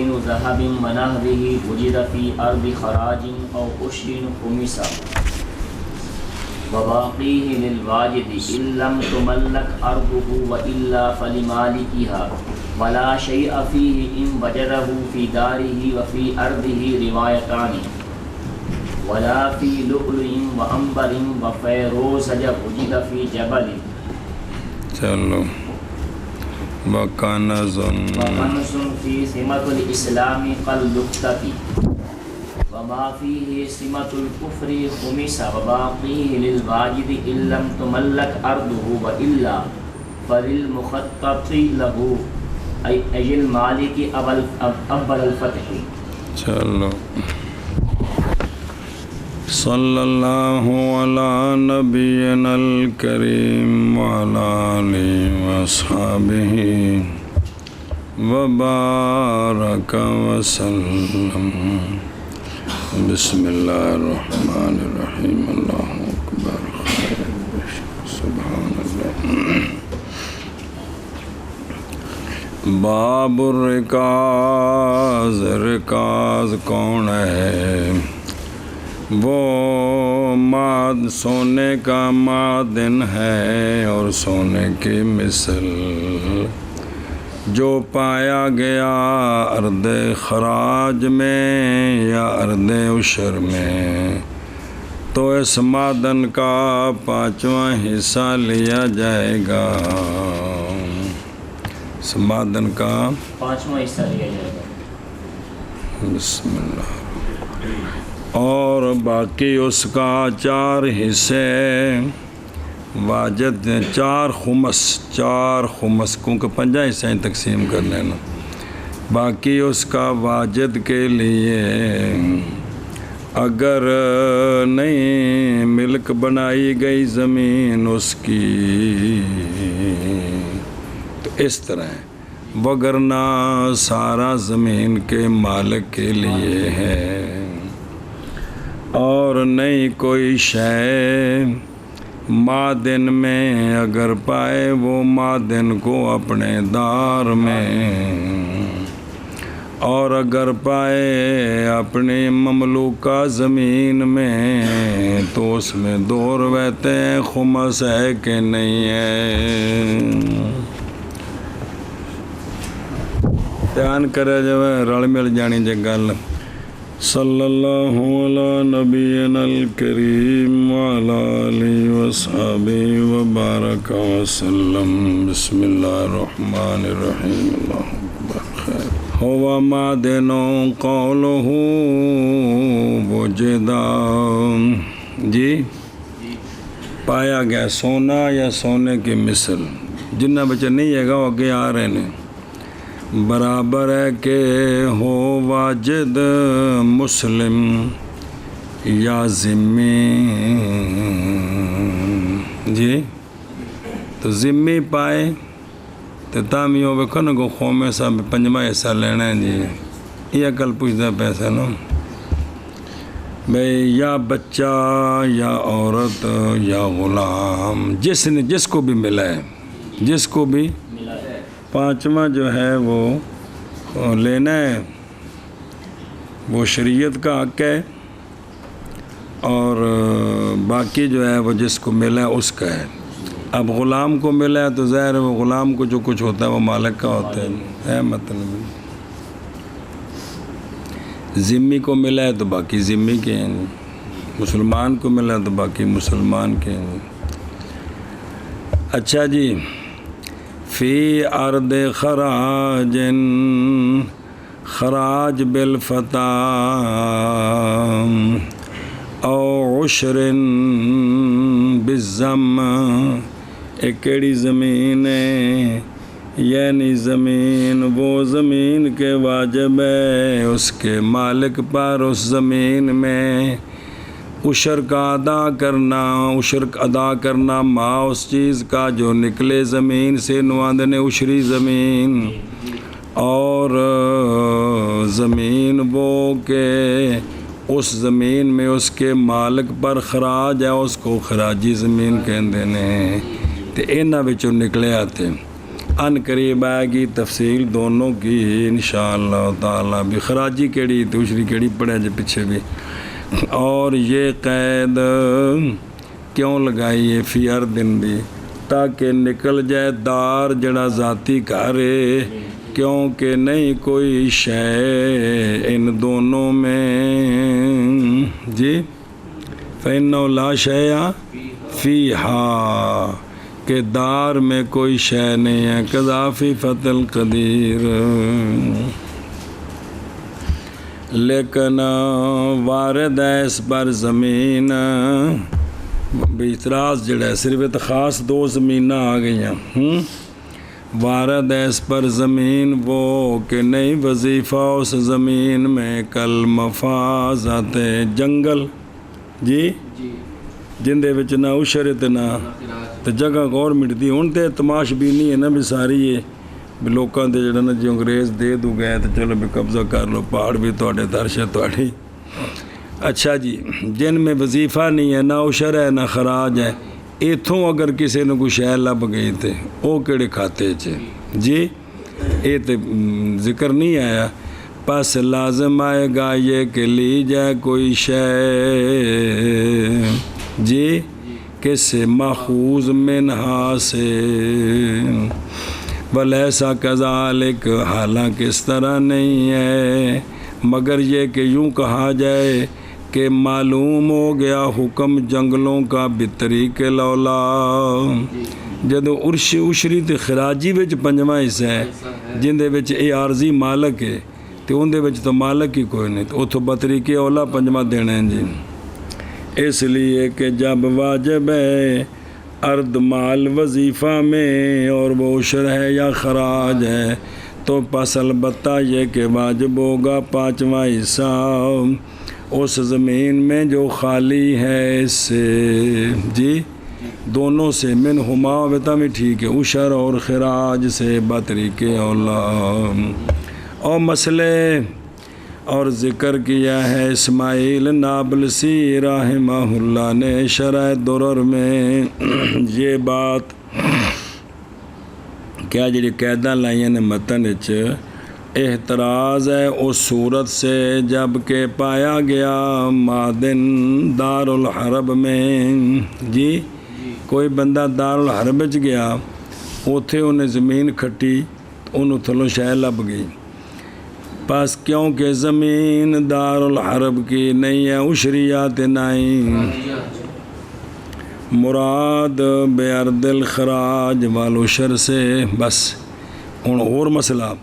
معادن ذهب ونحوه وجد في أرض خراج أو عشر خمسا وباقيه للواجد إن لم تملك أرضه وإلا فلمالكها ولا شيء فيه إن وجده في داره وفي أرضه روايتان ولا في لؤلؤ وعنبر وفیروزج وجد في جبل. چلو وکنز فی سمۃ الاسلام کاللقطۃ وما فیہ سمۃ الکفر خمس وباقیہ للواجد ان لم تملک ارضہ والا فللمخطط لہ ای المالک اول الفتح. چلو صلی اللہ علی نبینا الکریم وعلی آلہ واصحابہ وبارک وسلم. بسم اللہ الرحمن الرحیم. اللہ اکبر. سبحان اللہ. باب الرکاز. رکاز کون ہے؟ وہ سونے کا معدن ہے اور سونے کی مثل جو پایا گیا ارض خراج میں یا ارض عشر میں، تو اس معدن کا 5واں حصہ لیا جائے گا. اس معدن کا 5واں حصہ لیا جائے گا. بسم اللہ. اور باقی اس کا 4 حصے واجد 4 خمس کیونکہ 5 حصے تقسیم کر لینا. باقی اس کا واجد کے لیے اگر نہیں ملک بنائی گئی زمین اس کی تو اس طرح ہے، وگرنہ سارا زمین کے مالک کے لیے ہے. اور نہیں کوئی شے معدن میں اگر پائے وہ معدن کو اپنے دار میں، اور اگر پائے اپنی مملوکہ زمین میں تو اس میں 2 روایتیں ہیں، خمس ہے کہ نہیں ہے. دھیان کرے جو رل مل جانی جے گل. صلی اللہ علی نبینا الکریم وعلی آلہ وصحبہ وبارک وسلم. بسم اللہ الرحمن الرحیم. اللہ اکبر. خیر. ہوا معدن قولہ وجدا. جی پایا گیا سونا یا سونے کی مثل. جنہ بچے نہیں ہے گا وہ آگے آ رہے ہیں. برابر ہے کہ ہو واجد مسلم یا ذمی. جی تو ذمی پائے تو تام یہ ویکھو نا کو قوم سا 5واں حصہ لینا ہے. جی یہ کل پوچھتا پیسہ نا بھئی، یا بچہ یا عورت یا غلام، جس کو بھی ملا ہے، جس کو بھی 5واں جو ہے وہ لینا ہے، وہ شریعت کا حق ہے. اور باقی جو ہے وہ جس کو ملا ہے اس کا ہے. اب غلام کو ملا ہے تو ظاہر ہے وہ غلام کو جو کچھ ہوتا ہے وہ مالک کا ہوتا ہے. مطلب ذمی کو ملا ہے تو باقی ذمی کے ہیں، مسلمان کو ملا ہے تو باقی مسلمان کے ہیں. اچھا جی. فی ارض خراج، خراج بالفتح او عشر بالضم. ایک کیڑی زمین ہے؟ یعنی زمین وہ زمین کے واجب ہے اس کے مالک پر اس زمین میں عشر کا عشر ادا کرنا ما اس چیز کا جو نکلے زمین سے، نواندن عشری زمین. اور زمین وہ کہ اس زمین میں اس کے مالک پر خراج ہے، اس کو خراجی زمین کہندے نے. تو انہاں وچوں نکلے آتے ان قریب آئے گی تفصیل دونوں کی انشاءاللہ تعالی بھی، خراجی کیڑی دوسری کیڑی پڑھے جے پیچھے بھی۔ اور یہ قید کیوں لگائی ہے فی اردن بھی، تاکہ نکل جائے دار جڑا ذاتی گھر ہے، کیونکہ نہیں کوئی شے ان دونوں میں جی فإنہ لا شیء فیہا، کہ دار میں کوئی شے نہیں ہے، کذا فی فتح القدیر۔ لیکن وارد ہے اس پر زمین اعتراض جڑا ہے، صرف خاص دو زمیناں آ گئیں، وارد ہے اس پر زمین وہ کہ نہیں وظیفہ اس زمین میں کل مفازات جنگل جی جن دے وچ نہ اشرت نہ تے جگہ گورنمنٹ دی، ہن تے تماش بھی نہیں ہے نا بھی ساری ہے بھی لوکاں دے جڑا نا جی انگریز دے دو گئے تو چلو بھی قبضہ کر لو، پہاڑ بھی تواڈے درش ہے تواڈی۔ اچھا جی، جن میں وظیفہ نہیں ہے، نہ اشر ہے نہ خراج ہے، ایتھوں اگر کسی نے کوئی شے لب گئی تے او کیڑے کھاتے چ جی، اے تے ذکر نہیں آیا، پس لازم آئے گا یہ کہ لی جائے کوئی شے جی کس سے ماخوذ منہا سے، ولیسا کذالک، حالانکہ اس طرح نہیں ہے، مگر یہ کہ یوں کہا جائے کہ معلوم ہو گیا حکم جنگلوں کا بطریق لولا، جدو اشری تے خراجی وچ پنجواں حصہ ہے جن دے وچ اے عارضی مالک ہے تے ان دے وچ تو مالک ہی کوئی نہیں، تو اتھو بطریق اولا پنجواں دینا ہے جی، اس لیے کہ جب واجب ہے ارد مال وظیفہ میں اور وہ عشر ہے یا خراج ہے تو پس البتہ یہ کہ واجب ہوگا پانچواں حصہ اس زمین میں جو خالی ہے اس سے جی، دونوں سے من ہما وطا میں ٹھیک ہے، عشر اور خراج سے بطریق اولا۔ اور مسئلے اور ذکر کیا ہے اسماعیل نابلسی رحمہ اللہ نے شرح درر میں یہ بات کیا جڑی قیداں لائیں نے متن وچ، احتراز ہے اس صورت سے جب کہ پایا گیا معدن دار الحرب میں جی، کوئی بندہ دار الحرب وچ گیا، اوتھے انہیں زمین کھٹی، انہوں تھلوں شے لب گئی، پس کیونکہ زمین دار الحرب کی نہیں ہے عشریات نہیں، مراد بے ارد الخراج والعشر سے بس۔ ہن اور مسئلہ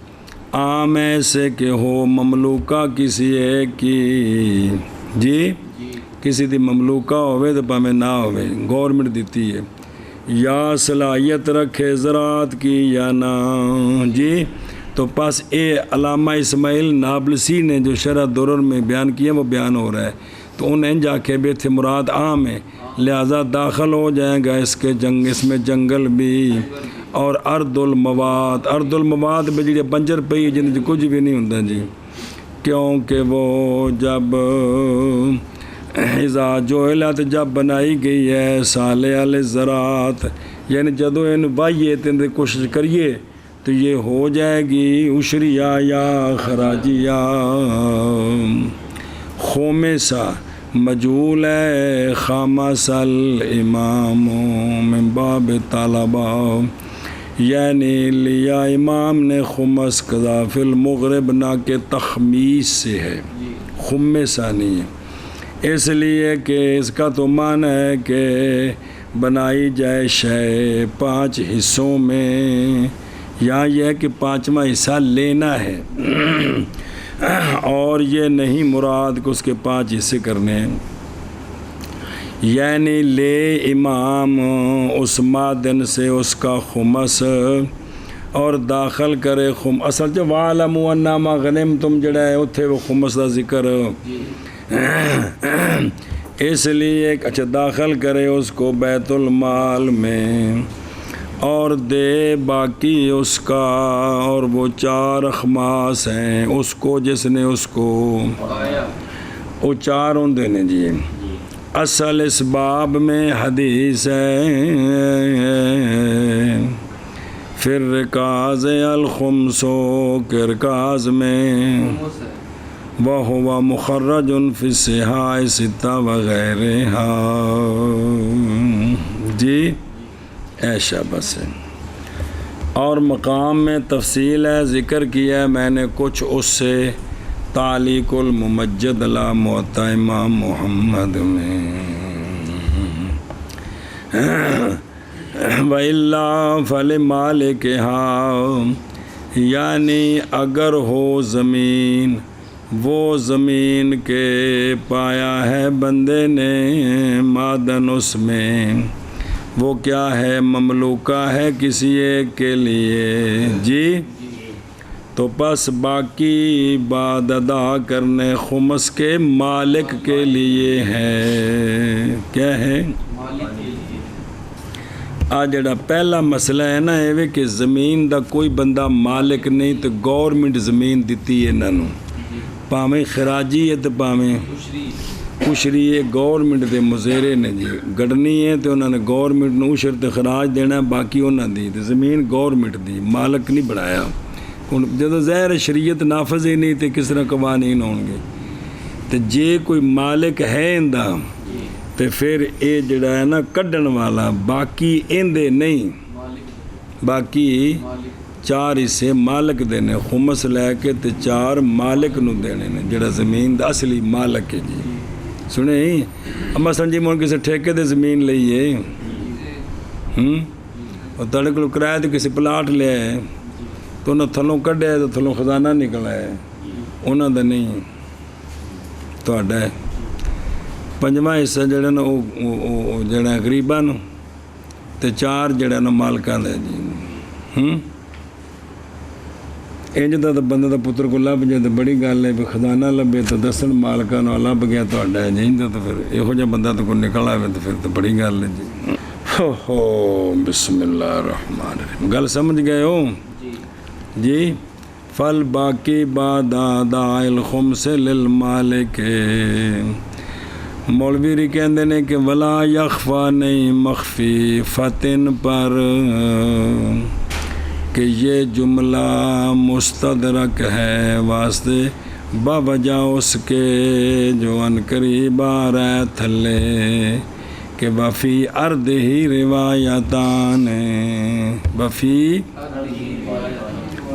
عام ایسے کہ ہو مملوکہ کسی ایک کی جی، کسی دی مملوکہ ہوئے تو پامیں نہ ہوئے، گورنمنٹ دیتی ہے، یا صلاحیت رکھے زراعت کی یا نہ جی، تو پس اے علامہ اسماعیل نابلسی نے جو شرح درر میں بیان کیا وہ بیان ہو رہا ہے، تو انہیں جا کے بھی تھے مراد عام ہے، لہذا داخل ہو جائیں گا اس کے اس میں جنگل بھی اور ارد المواد میں جی بنجر پئی جن کچھ بھی نہیں ہوتا جی، کیونکہ وہ جب اذا جوہلت جب بنائی گئی ہے صالح الزراعت، یعنی جدو ان بائیے تین کوشش کریے تو یہ ہو جائے گی عشریہ یا خراجیہ۔ خومسہ مجہول ہے، خامس الامام من باب طلبہ، یعنی لیا امام نے خمس قضا فی المغرب نہ کہ تخمیس سے ہے، خمسہ نہیں ہے، اس لیے کہ اس کا تو معنی ہے کہ بنائی جائے شے 5 حصوں میں، یا یہ ہے کہ 5واں حصہ لینا ہے اور یہ نہیں مراد کہ اس کے 5 حصے کرنے ہیں، یعنی لے امام اس معدن سے اس کا خمس اور داخل کرے اصل جو وَعْلَمُوا أَنَّمَا غَنِمْتُمْ جڑا ہے اتھے وہ خمس کا ذکر، اس لیے اچھا داخل کرے اس کو بیت المال میں اور دے باقی اس کا، اور وہ 4 اخماس ہیں اس کو جس نے اس کو وہ 4 ہوندے نے جی۔ اصل اس باب میں حدیث ہے پھر رکاز الخمس کے رکاز میں وہو مخرج فی الصحاح ستہ وغیرہ جی ایشا بس ہے. اور مقام میں تفصیل ہے، ذکر کیا ہے میں نے کچھ اس سے تعلیق الممجد علی موطا امام محمد میں. وَإِلَّا فَلِمَالِكِهَا یعنی اگر ہو زمین، وہ زمین کے پایا ہے بندے نے معدن اس میں، وہ کیا ہے مملوکہ ہے کسی ایک کے لیے جی، تو پس باقی بعد ادا کرنے خمس کے مالک کے لیے ہے. کیا ہے آ جڑا پہلا مسئلہ ہے نا یہ کہ زمین دا کوئی بندہ مالک نہیں، تو گورنمنٹ زمین دیتی ہے انہوں پاویں خراجی ہے تو پاویں کشری ہے، گورنمنٹ دے مزیرے نے جی گڑنی ہے تو انہوں نے گورنمنٹ نو اشر تے خراج دینا، باقی انہوں دی تو زمین گورنمنٹ دی، مالک نہیں بنایا. جدو ظاہر شریعت نافذ ہی نہیں تو کس طرح قوانین ہون گے. تو جے کوئی مالک ہے اندہ تو پھر اے جڑا ہے نا کڈن والا باقی اندے نہیں، باقی 4 حصے مالک دینے، خمس لے کے تے 4 مالک نو دینے نے جڑا زمین دا اصلی مالک ہے جی. سنیں مثلا جی مون کسی ٹھیکے دے زمین لئیے اور تڑے کو کرایہ دے کسی پلاٹ لے آئے تو انہوں تھلوں کڈے ہے تو تھلوں خزانہ نکلا ہے، انہوں دا نہیں تو اڈا ہے. 5واں حصہ جڑا نا وہ جڑا غریباں نو تے 4 جڑا نا مالکاں دے جی. انج دا تو بندہ دا پتر کو لب جائے تو بڑی گل ہے، خزانہ لبے تو دسن مالکاں نو لب گیا تو اڈا ہے جی. تو پھر یہو جہا بندہ تو کوئی نکل آئے تو پھر تو بڑی گل ہے جی. بسم اللہ الرحمن الرحیم. گل سمجھ گئے ہو جی. فل باقی بعد اداء الخمس للمالک. مولوی کہندے نے کہ ولا یخفا نہیں مخفی فتن پر کہ یہ جملہ مستدرک ہے واسطے باوجہ اس کے جو ان قریب آ رہا ہے تھلے کہ وفی ارد ہی روایتان وفی،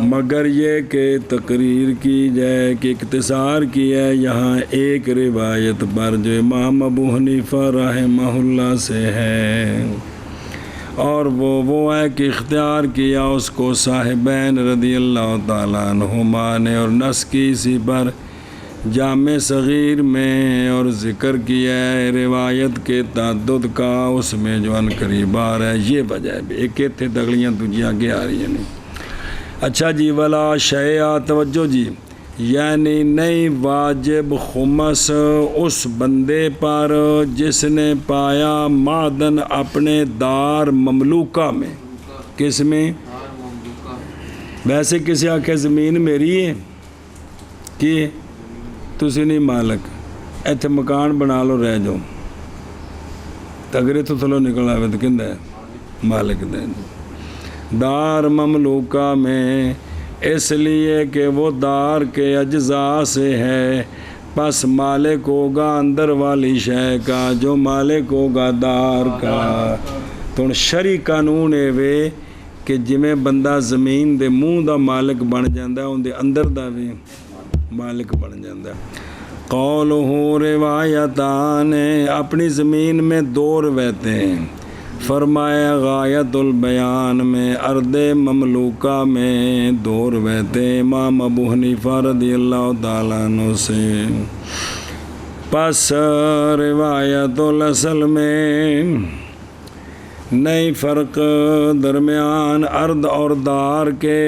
مگر یہ کہ تقریر کی جائے کہ اختصار کیا ہے یہاں ایک روایت پر جو امام ابو حنیفہ رحمہ اللہ سے ہے، اور وہ ہے کہ اختیار کیا اس کو صاحبین رضی اللہ تعالیٰ عنہما نے، اور نس کی اسی پر جامع صغیر میں، اور ذکر کیا ہے روایت کے تعدد کا اس میں جو ان قریب آ رہا ہے. یہ وجہ ہے ایک تھے تگڑیاں تجھے آگے آ رہی ہیں نہیں. اچھا جی. ولا شیعہ توجہ جی، یعنی نہیں واجب خمس اس بندے پر جس نے پایا معدن اپنے دار مملوکہ میں. کس میں؟ ویسے کسی آکھے زمین میری ہے کہ تسی نہیں مالک، ایتھے مکان بنا لو رہ جاؤ، اگر تو تھلو نکل آئے تو کہندہ ہے مالک دے. دار مملوکہ میں اس لیے کہ وہ دار کے اجزاء سے ہے، پس مالک ہوگا اندر والی شے کا جو مالک ہوگا دار کا. تو شرعی قانون ہے وے کہ جویں بندہ زمین دے منہ دا مالک بن جاندہ ہے ان دے اندر دا بھی مالک بن جاندہ ہے. قولہ روایتان، اپنی زمین میں 2 روایتیں ہیں. فرمایا غایت البیان میں ارض مملوکہ میں 2 روایتیں امام ابو حنیفہ رضی اللہ تعالیٰ عنہ سے. پس روایت الاصل میں نہیں فرق درمیان ارض اور دار کے،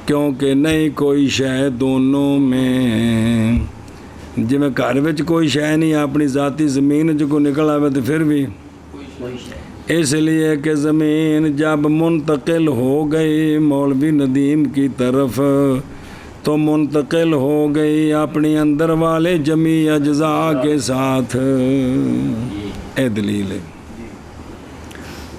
کیونکہ نہیں کوئی شے دونوں میں. جی میں گھر وچ کوئی شے نہیں، اپنی ذاتی زمین جو کو نکل آوے تو پھر بھی اس لیے کہ زمین جب منتقل ہو گئی مولوی ندیم کی طرف تو منتقل ہو گئی اپنی اندر والے جمی اجزاء کے ساتھ. اے دلیل ہے.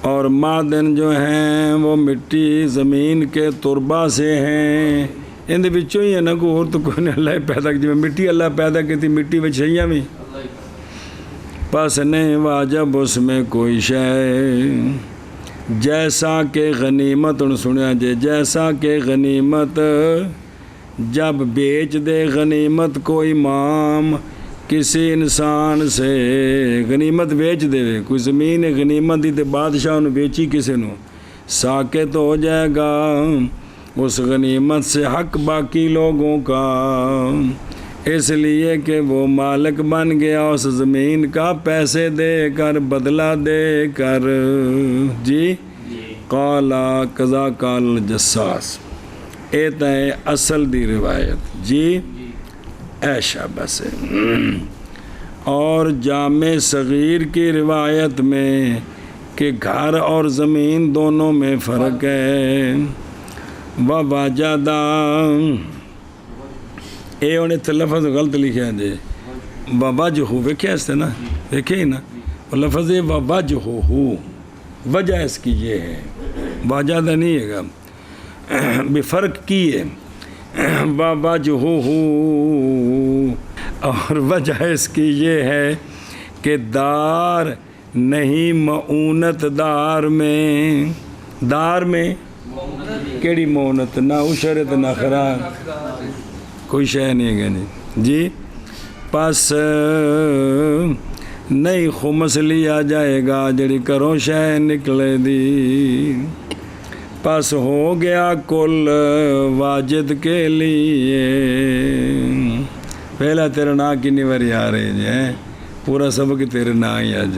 اور معدن جو ہیں وہ مٹی زمین کے تربہ سے ہیں ان دے وچوں ہی ہے نا کوئی اور تو کوئی نہیں اللہ پیدا کی مٹی اللہ پیدا کی تھی مٹی وچ شیاں بھی پس نہیں واجب اس میں کوئی شے جیسا کہ غنیمت ان سنیا جے جیسا کہ غنیمت جب بیچ دے غنیمت کو امام کسی انسان سے غنیمت بیچ دے کوئی زمین غنیمت دی تے بادشاہ انہوں بیچی کسی نو ساکت ہو جائے گا اس غنیمت سے حق باقی لوگوں کا اس لیے کہ وہ مالک بن گیا اس زمین کا پیسے دے کر بدلہ دے کر جی قالا قضا قال جساس ایتا ہے اصل دی روایت جی ایشا بس اور جامع صغیر کی روایت میں کہ گھر اور زمین دونوں میں فرق ہے وَوَجَدَ اے انہیں تو لفظ غلط لکھا ہے جی وَوَجْهُ ویکھیا اس سے نا دیکھے ہی نا وہ لفظ ہے وَوَجْهُ وجہ اس کی یہ ہے وَوَجَدَ نہیں ہے گا بفرق کی ہے وَوَجْهُ اور وجہ اس کی یہ ہے کہ دار نہیں معونت دار میں کیڑی معونت نہ اشرت نہ خراب کوئی شے نہیں ہے جی پس نہیں خمس لیا جائے گا جڑی کرو شے نکلے دی پس ہو گیا کل واجد کے لیے پہلا تیرا نا کی نیوری آ رہی جی پورا سبق تیرے نا ہی آج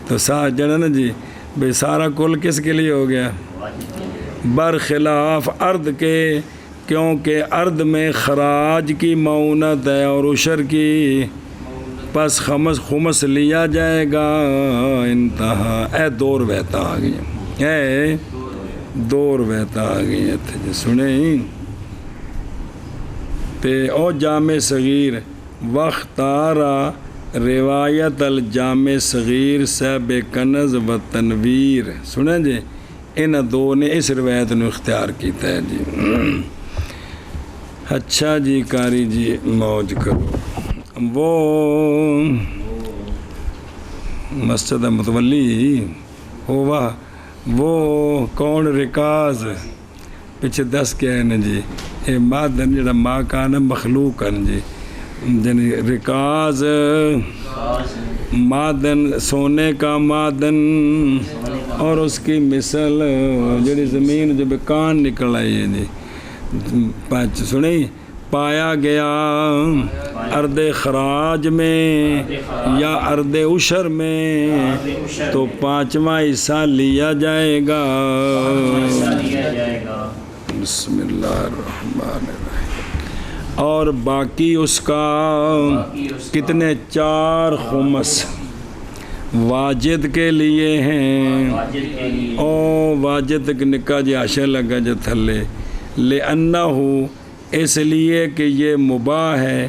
تو جڑا نا جی بے سارا کل کس کے لیے ہو گیا برخلاف ارد کے کیونکہ ارد میں خراج کی معونت ہے اور عشر کی پس خمس لیا جائے گا انتہا اے دور بہتا آ گئی اے دور بہتا آ گئی جی سنیں تے او جامع صغیر وختارا روایت الجامع صغیر صاحب کنز و تنویر سنیں جی ان دو نے اس روایت نے اختیار کیتا ہے جی اچھا جی قاری جی موج کرو وہ مسجد متولی ہوا وہ کون رکاز پیچھے دس کیا ہے نا جی اے مادن جڑا ماں کا نا مخلوق ہے جی یعنی رکاز معدن سونے کا معدن اور اس کی مثل جڑی زمین جو بکان نکل آئی ہے جی سنیں پایا گیا ارد خراج میں یا ارد عشر میں تو پانچواں حصہ لیا جائے گا بسم اللہ الرحمن الرحیم اور باقی اس کا کتنے 4 خمس واجد کے لیے ہیں او واجد تک نکا جی آشے لگا جو تھلے لِأَنَّهُ اس لیے کہ یہ مباح ہے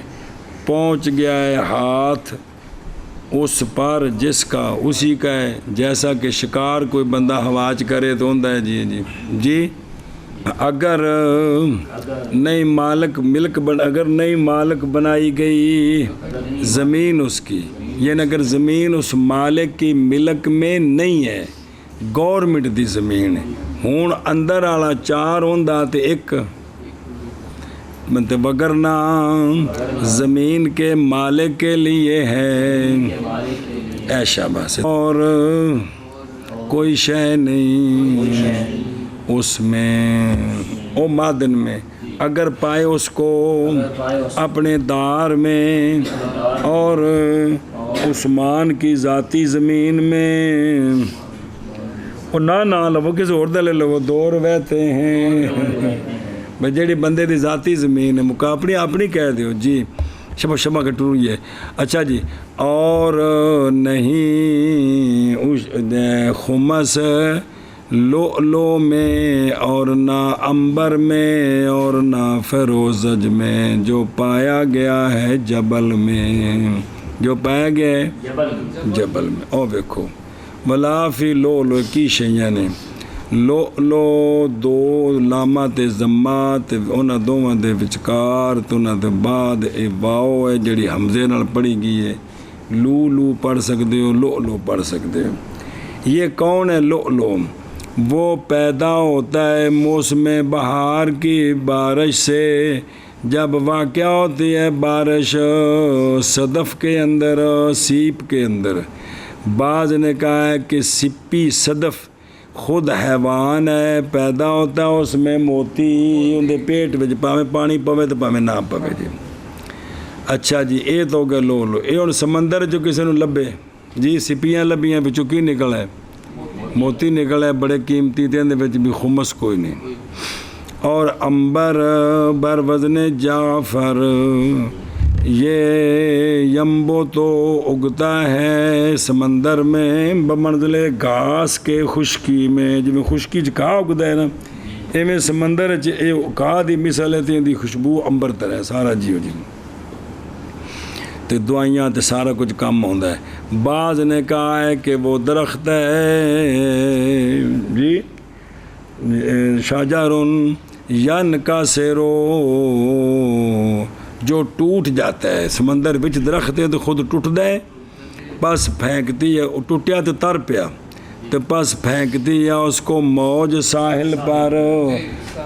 پہنچ گیا ہے ہاتھ اس پر جس کا اسی کا ہے جیسا کہ شکار کوئی بندہ ہواج کرے تو ہوندہ ہے جی اگر نئی مالک بنائی گئی زمین اس کی یعنی اگر زمین اس مالک کی ملک میں نہیں ہے گورنمنٹ دی زمین ہے ہون اندر آلا 4 ہوندہ تے ایک مطلب وگرنہ زمین کے مالک کے لیے ہے ایشا بس اور کوئی شے نہیں اس میں او معدن میں اگر پائے اس کو اپنے دار میں اور عثمان کی ذاتی زمین میں وہ نہ لو کسی اور دے لے لو دور ویتے ہیں بھائی جیڑی بندے دی ذاتی زمین ہے اپنی کہہ دیو جی شبہ کٹوں یہ اچھا جی اور نہیں خمس لؤلؤ میں اور نہ عنبر میں اور نہ فیروزج میں جو پایا گیا ہے جبل میں جو پایا گیا ہے جبل میں او دیکھو ولا فی لو لو کی شیاں نے لو لو دو لاما تے زما تے انہاں دوواں دے وچکار تے انہاں دے بعد اے واو ہے جڑی حمزے نال پڑھی گئی ہے لو لو پڑھ سکتے ہو لو لو پڑھ سکتے ہو یہ کون ہے لو لو وہ پیدا ہوتا ہے موسم بہار کی بارش سے جب واقع ہوتی ہے بارش صدف کے اندر سیپ کے اندر بعض نے کہا ہے کہ سپی صدف خود حیوان ہے پیدا ہوتا ہے اس میں موتی اندے پیٹ وچ پاویں پانی پوے تو پاویں نہ پوے جی اچھا جی اے تو گیا لو لو اے ہن سمندر جو کسی نو لبے جی سپیاں لبیاں وچوں کی نکل ہے موتی نکل ہے بڑے قیمتی تے اندے وچ بھی خمس کوئی نہیں اور عنبر بر وزن جعفر یہ یمبو تو اگتا ہے سمندر میں بمنزل گھاس کے خشکی میں جب خشکی گھاہ اگتا ہے نا ایویں سمندر گھاہ دی مثال ہے دی خوشبو عنبر طرح سارا جیو جی تے دعائیاں تے سارا کچھ کام ہوندا ہے بعض نے کہا ہے کہ وہ درخت ہے جی شاجرن ین کا سیرو جو ٹوٹ جاتا ہے سمندر وچ درخت ہے تو خود ٹوٹدا ہے بس پھینکتی ہے ٹوٹیا تو تر پیا تو بس پھینکتی ہے اس کو موج ساحل پر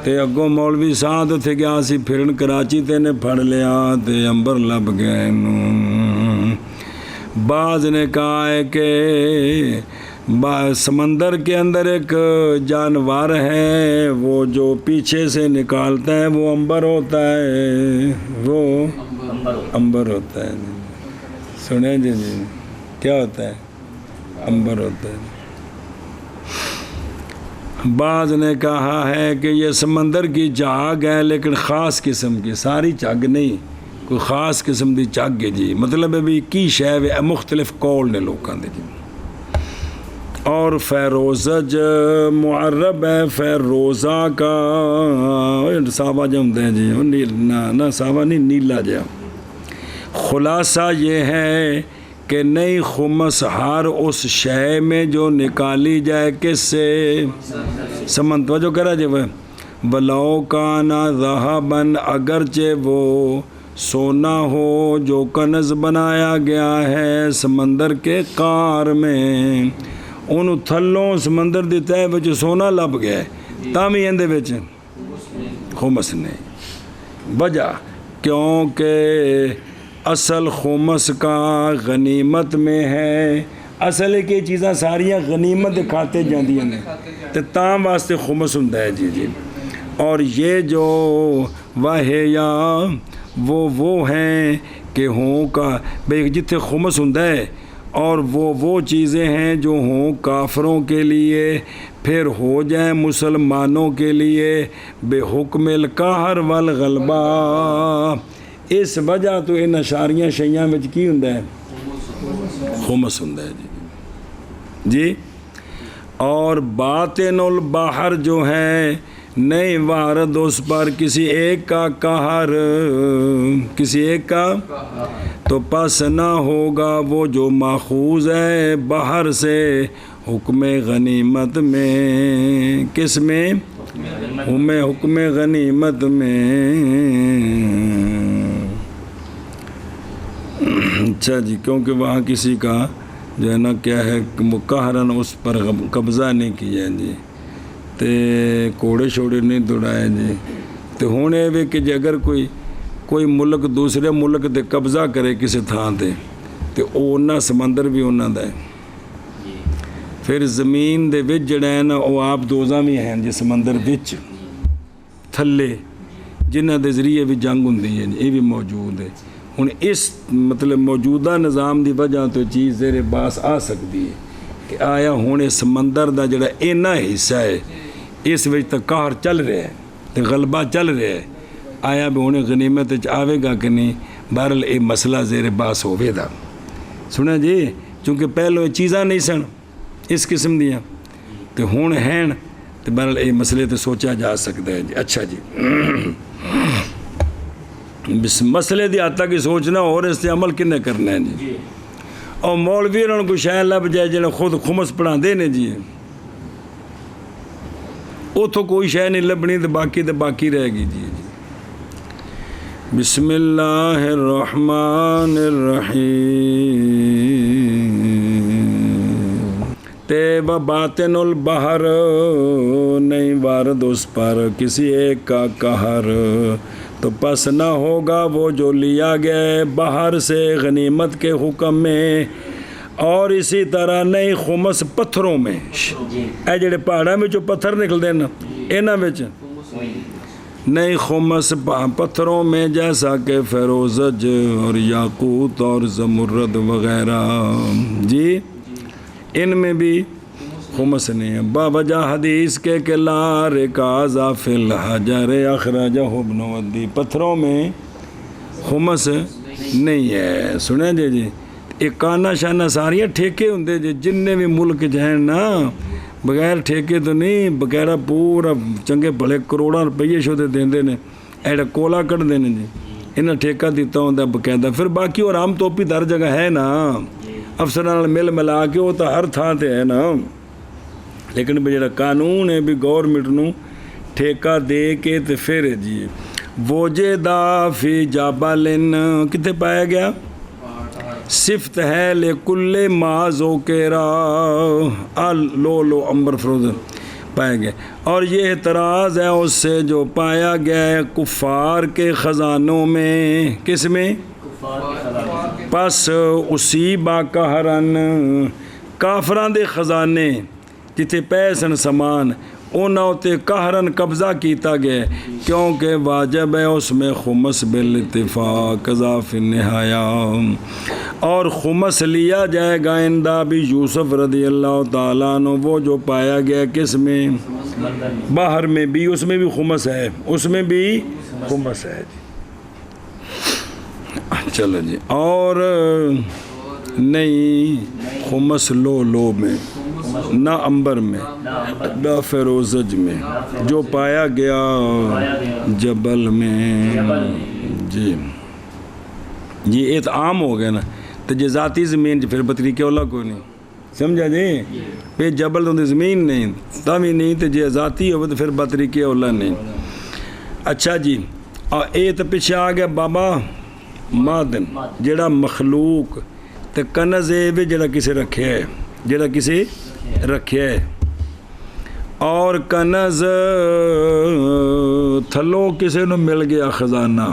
تے اگوں مولوی صاحب تھے گیا سی پھرن کراچی تے نے پھڑ لیا تے عنبر لب گئے بعض نے کہا ہے کہ سمندر کے اندر ایک جانور ہے وہ جو پیچھے سے نکالتا ہے وہ عنبر ہوتا ہے وہ عنبر ہوتا ہے سنیں جی جی کیا ہوتا ہے عنبر ہوتا ہے بعض نے کہا ہے کہ یہ سمندر کی جھاگ ہے لیکن خاص قسم کی ساری جھاگ نہیں کوئی خاص قسم دی جھاگ ہے جی مطلب ہے بھی کی شے ہے مختلف قول نے لوگوں دے جی اور فیروزج معرب ہے فیروزہ کا صحابہ جو ہوتے ہیں جی نہ صحابہ نہیں نیلا جا خلاصہ یہ ہے کہ نئی خمس ہر اس شے میں جو نکالی جائے کس سے سمن توجہ کرا جی بلاؤ کانا ذہبن اگرچہ وہ سونا ہو جو کنز بنایا گیا ہے سمندر کے قار میں ان تھلوں سمندر دی تہہ وچ سونا لب گیا تامی اندے وچ خمس نہیں وجہ کیونکہ اصل خمس کا غنیمت میں ہے اصل ہے کہ چیزاں ساریاں غنیمت کھاتے جاندیاں نے تے تاں واسطے خمس ہوندا ہے جی جی اور یہ جو واہیا وہ ہیں کہ ہوں کا بے جتنے خمس ہوندا ہے اور وہ چیزیں ہیں جو ہوں کافروں کے لیے پھر ہو جائیں مسلمانوں کے لیے بے حکم القہر والغلبہ اس وجہ تو ان اشاریاں شیاں وچ کی ہوندا ہے خمس ہوندا ہے جی اور باطن البحر جو ہے نہیں وارد اس پر کسی ایک کا قہر کسی ایک کا تو پس نہ ہوگا وہ جو ماخوذ ہے بحر سے حکم غنیمت میں کس میں حکم غنیمت میں اچھا جی کیونکہ وہاں کسی کا جو ہے نا کیا ہے مقہرن اس پر قبضہ نہیں کیا جی تے کوڑے شوڑے نہیں دوڑائے جی تے ہونے وے کہ جی اگر کوئی ملک دوسرے ملک تے قبضہ کرے کسی تھان تے اونا سمندر بھی اونا دا ہے پھر زمین دے وچ جڑا ہے نا وہ آپ دوزاں بھی ہیں جی سمندر وچ تھلے جنہ دے ذریعے بھی جنگ ہوندی ہے یہ بھی موجود ہے ہن اس مطلب موجودہ نظام دی وجہ تو چیز زیر باس آ سکتی ہے کہ آیا ہونے سمندر دا جڑا اینا حصہ ہے اس وجہ تک قہر چل رہا ہے تے غلبہ چل رہا ہے آیا بھی ہونے غنیمت آوے گا کہ نہیں بہرحال یہ مسئلہ زیر باس ہوئے دا سنا جی چونکہ پہلو یہ چیزاں نہیں سن اس قسم دیا تے ہون ہیں تے بہرحال یہ مسئلے تے سوچا جا سکتا ہے جی اچھا جی مسئلے دی آتا کی سوچنا اور اس سے عمل کنے کرنا ہے جی اور مولوی انہوں کو شے لب جائے جنہیں خود خمس پڑھا نے جی اتوں کوئی شے نہیں لبنی تو باقی رہ گی جی بسم اللہ الرحمن الرحیم تیب باطن البحر نہیں وارد اس پر کسی ایک کا قہر تو پس نہ ہوگا وہ جو لیا گیا باہر سے غنیمت کے حکم میں اور اسی طرح نئی خمس پتھروں میں اے جڑے پہاڑوں میں جو پتھر نکلتے ہیں انہاں وچ نئی خمس پتھروں میں جیسا کہ فیروزج اور یاقوت اور زمرد وغیرہ جی ان میں بھی خمس نہیں ہے باوجہ حدیث کے کہ لا رکازہ فی الحجر اخرجہ ابن ودی پتھروں میں خمس نہیں ہے سنیں جی ایک کانا شانہ ساریاں ٹھیکے ہوندے جننے بھی ملک جہیں نا بغیر ٹھیکے تو نہیں بغیر پورا چنگے بھلے کروڑاں روپیے شو دیندے نے ایڈا کولا کٹ دینے جی انہیں ٹھیکہ دیتا ہوں بقاعدہ پھر باقی اور عام توپی در جگہ ہے نا افسران مل ملا کے وہ تو ہر تھان تے ہے نا لیکن بھی جڑا قانون ہے بھی گورنمنٹ نو ٹھیکہ دے کے تے پھر جی وجدا فی جابلن کتے پایا گیا صفت ہے لکل ما ذکرا لو امبر فروزن پایا گیا اور یہ اعتراض ہے اس سے جو پایا گیا ہے کفار کے خزانوں میں کس میں پس اسی با قہرن کافران دے خزانے جتے پیسن سامان انہوں تے قہرن قبضہ کیتا گیا کیونکہ واجب ہے اس میں خمس بالاتفاق قضا فی النہایا اور خمس لیا جائے گا اندہ بھی یوسف رضی اللہ تعالیٰ عنہ وہ جو پایا گیا کس میں باہر میں بھی اس میں بھی خمس ہے اس میں بھی خمس ہے جی چلو جی اور نہیں خمس لو میں نہ امبر میں نہ فیروزج میں جو پایا گیا جبل میں جی یہ ایک عام ہو گیا نا تو جی ذاتی زمین پھر بطری کے اولا کوئی نہیں سمجھا جی پھر جبل تو زمین نہیں تمی نہیں تو جی ذاتی ہو تو پھر بطری کے اولا نہیں اچھا جی اور اے تو پیچھے آ گیا بابا مادن جڑا مخلوق تو کنز ہے بھی جڑا کسے رکھے ہے اور کنز تھلو کسے نو مل گیا خزانہ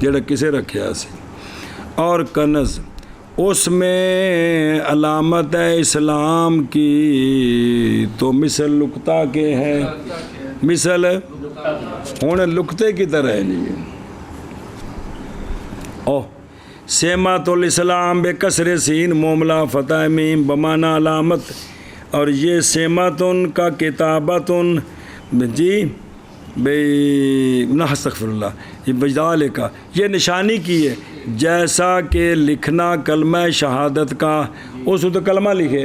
جڑا کسے رکھیا سی اور کنز اس میں علامت ہے اسلام کی تو مثل لکتا کے ہے مثل ہونے لکتے کی طرح ہے نہیں سیمات الاسلام بے کسر سین موملہ فتح میم بمانا علامت اور یہ سیماتن کا کتابتن جی بے نہ استغفر اللہ یہ بجدال کا یہ نشانی کی ہے جیسا کہ لکھنا کلمہ شہادت کا اس تو کلمہ لکھے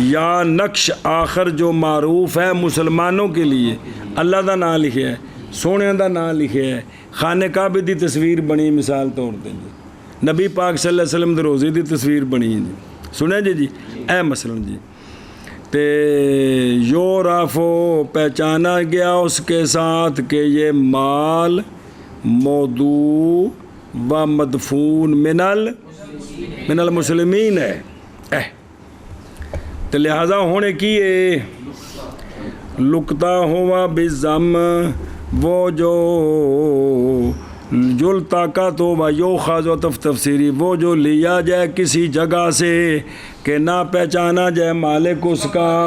یا نقش آخر جو معروف ہے مسلمانوں کے لیے اللہ دا نام لکھے ہے سونے دا نام لکھے ہے خانہ کعبہ دی تصویر بنی مثال طور پہ جی نبی پاک صلی اللہ علیہ وسلم دی روزے دی تصویر بنی جی سنے جی اے مثلا جی تے یورافو پہچانا گیا اس کے ساتھ کہ یہ مال موضوع و مدفون من المسلمین ہے تو لہذا ہونے کی لکتا ہوا بزم وہ جو جل طاقت ہو و یوخذ و تفسیری وہ جو لیا جائے کسی جگہ سے کہ نہ پہچانا جائے مالک اس کا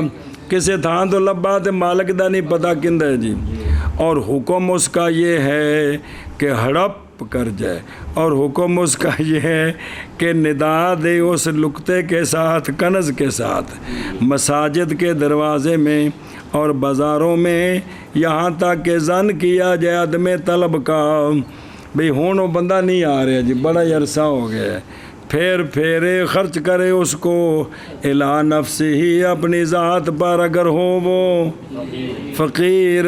کسے تھان تو لبا تے مالک دا نہیں پتہ کندہ ہے جی اور حکم اس کا یہ ہے کہ ہڑپ کر جائے اور حکم اس کا یہ ہے کہ ندا دے اس لکتے کے ساتھ کنز کے ساتھ مساجد کے دروازے میں اور بازاروں میں یہاں تک کہ زن کیا جائے عدم طلب کا بھئی ہون وہ بندہ نہیں آ رہا جی بڑا عرصہ ہو گیا ہے پھر پھیرے خرچ کرے اس کو الا نفس ہی اپنی ذات پر اگر ہو وہ فقیر،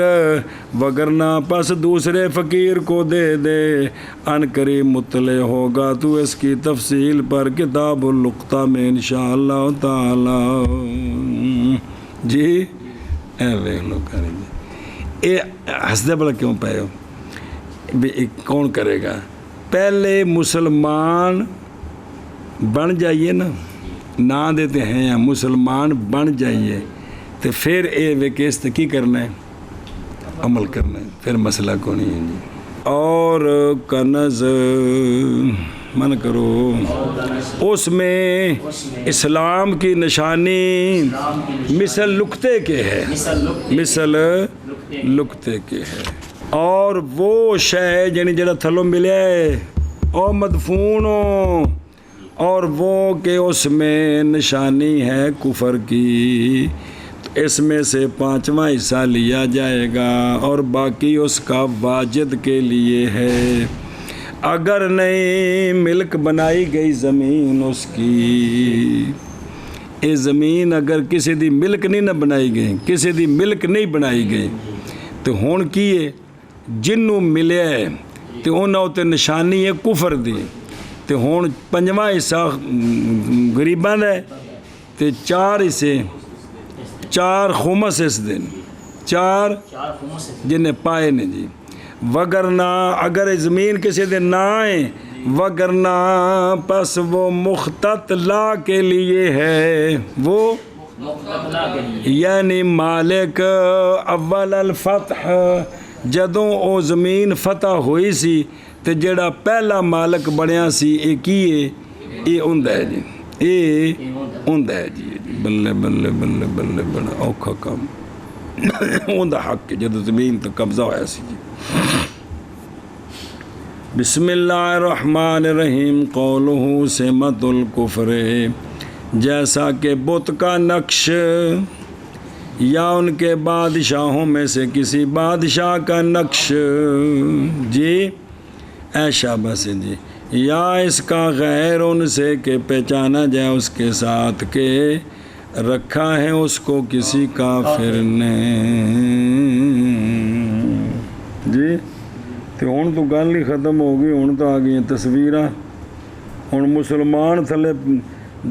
وگرنہ پس دوسرے فقیر کو دے دے، ان قریب مطلع ہوگا تو اس کی تفصیل پر کتاب اللقطہ میں انشاءاللہ تعالی۔ جی اے ویکھ لو کریں گے، اے ہنسدے بڑا کیوں پے ہو؟ کون کرے گا؟ پہلے مسلمان بن جائیے نا دیتے ہیں مسلمان بن جائیے، تو پھر اے ویکیس کی کرنا ہے، عمل کرنا ہے، پھر مسئلہ کو نہیں ہے جی۔ اور کنز من کرو، اس میں اسلام کی نشانی مثل لقطے کے ہے، مثل لقطے کے ہے، اور وہ شے یعنی جڑا تھلوں ملے او مدفون ہو، اور وہ کہ اس میں نشانی ہے کفر کی، تو اس میں سے 5واں حصہ لیا جائے گا اور باقی اس کا واجد کے لیے ہے۔ اگر نہیں ملک بنائی گئی زمین اس کی، یہ زمین اگر کسی دی ملک نہیں نہ بنائی گئی، کسی دی ملک نہیں بنائی گئی، تو ہون کی ہے جنوں ملے تو انہوں تے نشانی ہے کفر دی، تو ہون 5واں حصہ غریباں ہے، تو 4 حصے 4 خمس اس دن 4 جنہیں پائے نے جی۔ وگرنہ اگر زمین کسی دن نہ آئے، وگرنہ پس وہ مختت لا کے لیے ہے، وہ یعنی مالک اول الفتح جدوں او زمین فتح ہوئی سی تے جڑا پہلا مالک بنیا سی اے کیے اے ہوندا ہے جی، اے ہوندا ہے جی۔ بلے بلے بلے بلے بڑا اوکھا کام ہوندا حق جدوں زمین تو قبضہ ہویا سی جی۔ بسم اللہ الرحمن الرحیم، قولہ سمت الکفر، جیسا کہ بت کا نقش یا ان کے بادشاہوں میں سے کسی بادشاہ کا نقش جی، اے شاباش جی، یا اس کا غیر ان سے کہ پہچانا جائے اس کے ساتھ کہ رکھا ہے اس کو کسی کافر نے جی۔ تو ہوں تو گل ہی ختم ہو گئی، ہوں تو آ گئی تصویراں، ہوں مسلمان تھلے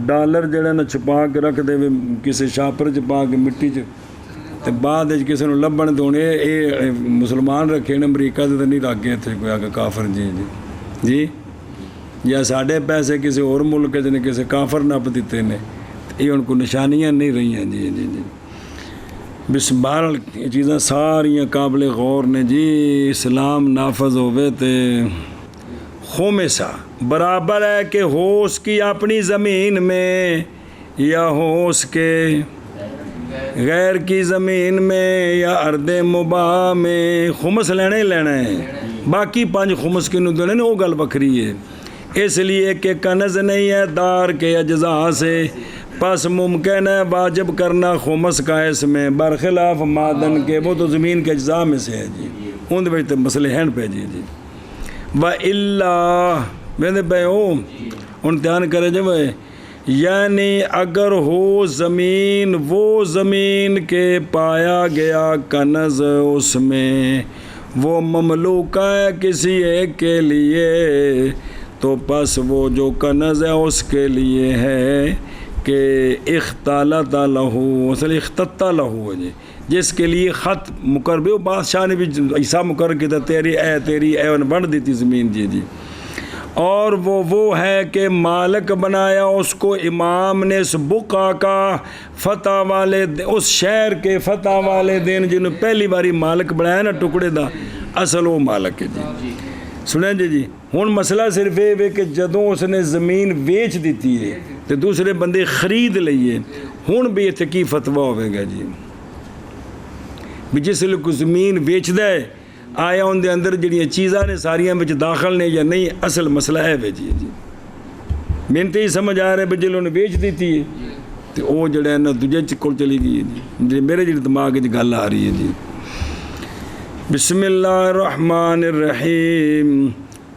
ڈالر جڑا نا چھپا کے رکھ دے کسی شاپر چھپا کے مٹی چ، تے بعد کسی نے لبن تو اے مسلمان رکھے نے امریکہ سے تو نہیں رکھ گئے تھے کوئی آگے کافر جی جی جی، یا ساڈے پیسے کسی اور ملک نے کسی کافر نپ دیتے نے، یہ ان کو نشانیاں نہیں رہی ہیں جی جی جی۔ بس بہرحال یہ چیزاں ساریاں قابل غور نے جی۔ اسلام نافذ ہوئے تے خمسہ برابر ہے کہ ہو اس کی اپنی زمین میں یا ہو اس کے غیر کی زمین میں یا ارض مباح میں، خمس لینا ہی لینا ہے، باقی 5 خمس کی دینے نے وہ گل بکھری ہے، اس لیے کہ کنز نہیں ہے دار کے اجزاء سے، پس ممکن ہے واجب کرنا خمس کا اس میں، برخلاف معدن کے، وہ تو زمین کے اجزاء میں سے ہے جی، ان دے تو مسئلے ہیں پہ جی جی۔ وَإِلَّا میں بھائی ہو ان دھیان کرے جو بھائی، یعنی اگر ہو زمین وہ زمین کے پایا گیا کنز اس میں وہ مملوکہ ہے کسی ایک کے لیے، تو پس وہ جو کنز ہے اس کے لیے ہے کہ اختالت لہو، اصل اختتا لہو ہے جی، جس کے لیے خط مقرر بھی، بادشاہ نے بھی حصہ مقرر کیا تیری اے بن دیتی زمین جی جی، اور وہ ہے کہ مالک بنایا اس کو امام نے اس بقعہ کا فتح والے اس شہر کے فتح والے دن جنہوں پہلی باری مالک بنایا نا ٹکڑے دا، اصل وہ مالک ہے جی۔ سنیں جی ہوں مسئلہ صرف یہ ہے کہ جدوں اس نے زمین ویچ دیتی ہے تو دوسرے بندے خرید لئیے، ہوں بھی اتنے کی فتویٰ ہوئے گا جی، بھی جس لئے کوئی زمین ویچ دے آیا ان دے اندر جڑیاں چیزاں نے ساریاں بچ داخل نے یا نہیں، اصل مسئلہ ہے بے جی جی، میں تو ہی سمجھ آ رہا ہے بھی جنہوں نے بیچ دیتی ہے تو وہ جڑا ہے نا دوجہ چکل چلی گئی ہے جی، میرے جڑے دماغ کی گل آ رہی ہے جی۔ بسم اللہ الرحمن الرحیم،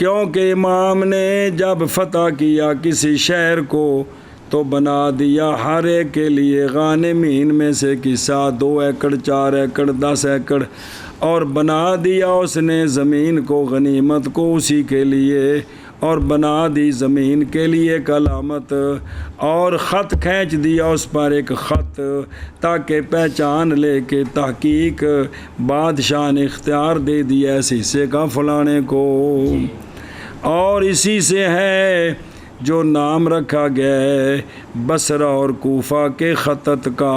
کیونکہ امام نے جب فتح کیا کسی شہر کو تو بنا دیا ہر ایک کے لیے غانمین میں سے قصہ 2 ایکڑ 4 ایکڑ 10 ایکڑ، اور بنا دیا اس نے زمین کو غنیمت کو اسی کے لیے، اور بنا دی زمین کے لیے ایک علامت، اور خط کھینچ دیا اس پر ایک خط تاکہ پہچان لے کہ تحقیق بادشاہ نے اختیار دے دیا اس حصے کا فلانے کو، اور اسی سے ہے جو نام رکھا گیا ہے بصرہ اور کوفہ کے خطت کا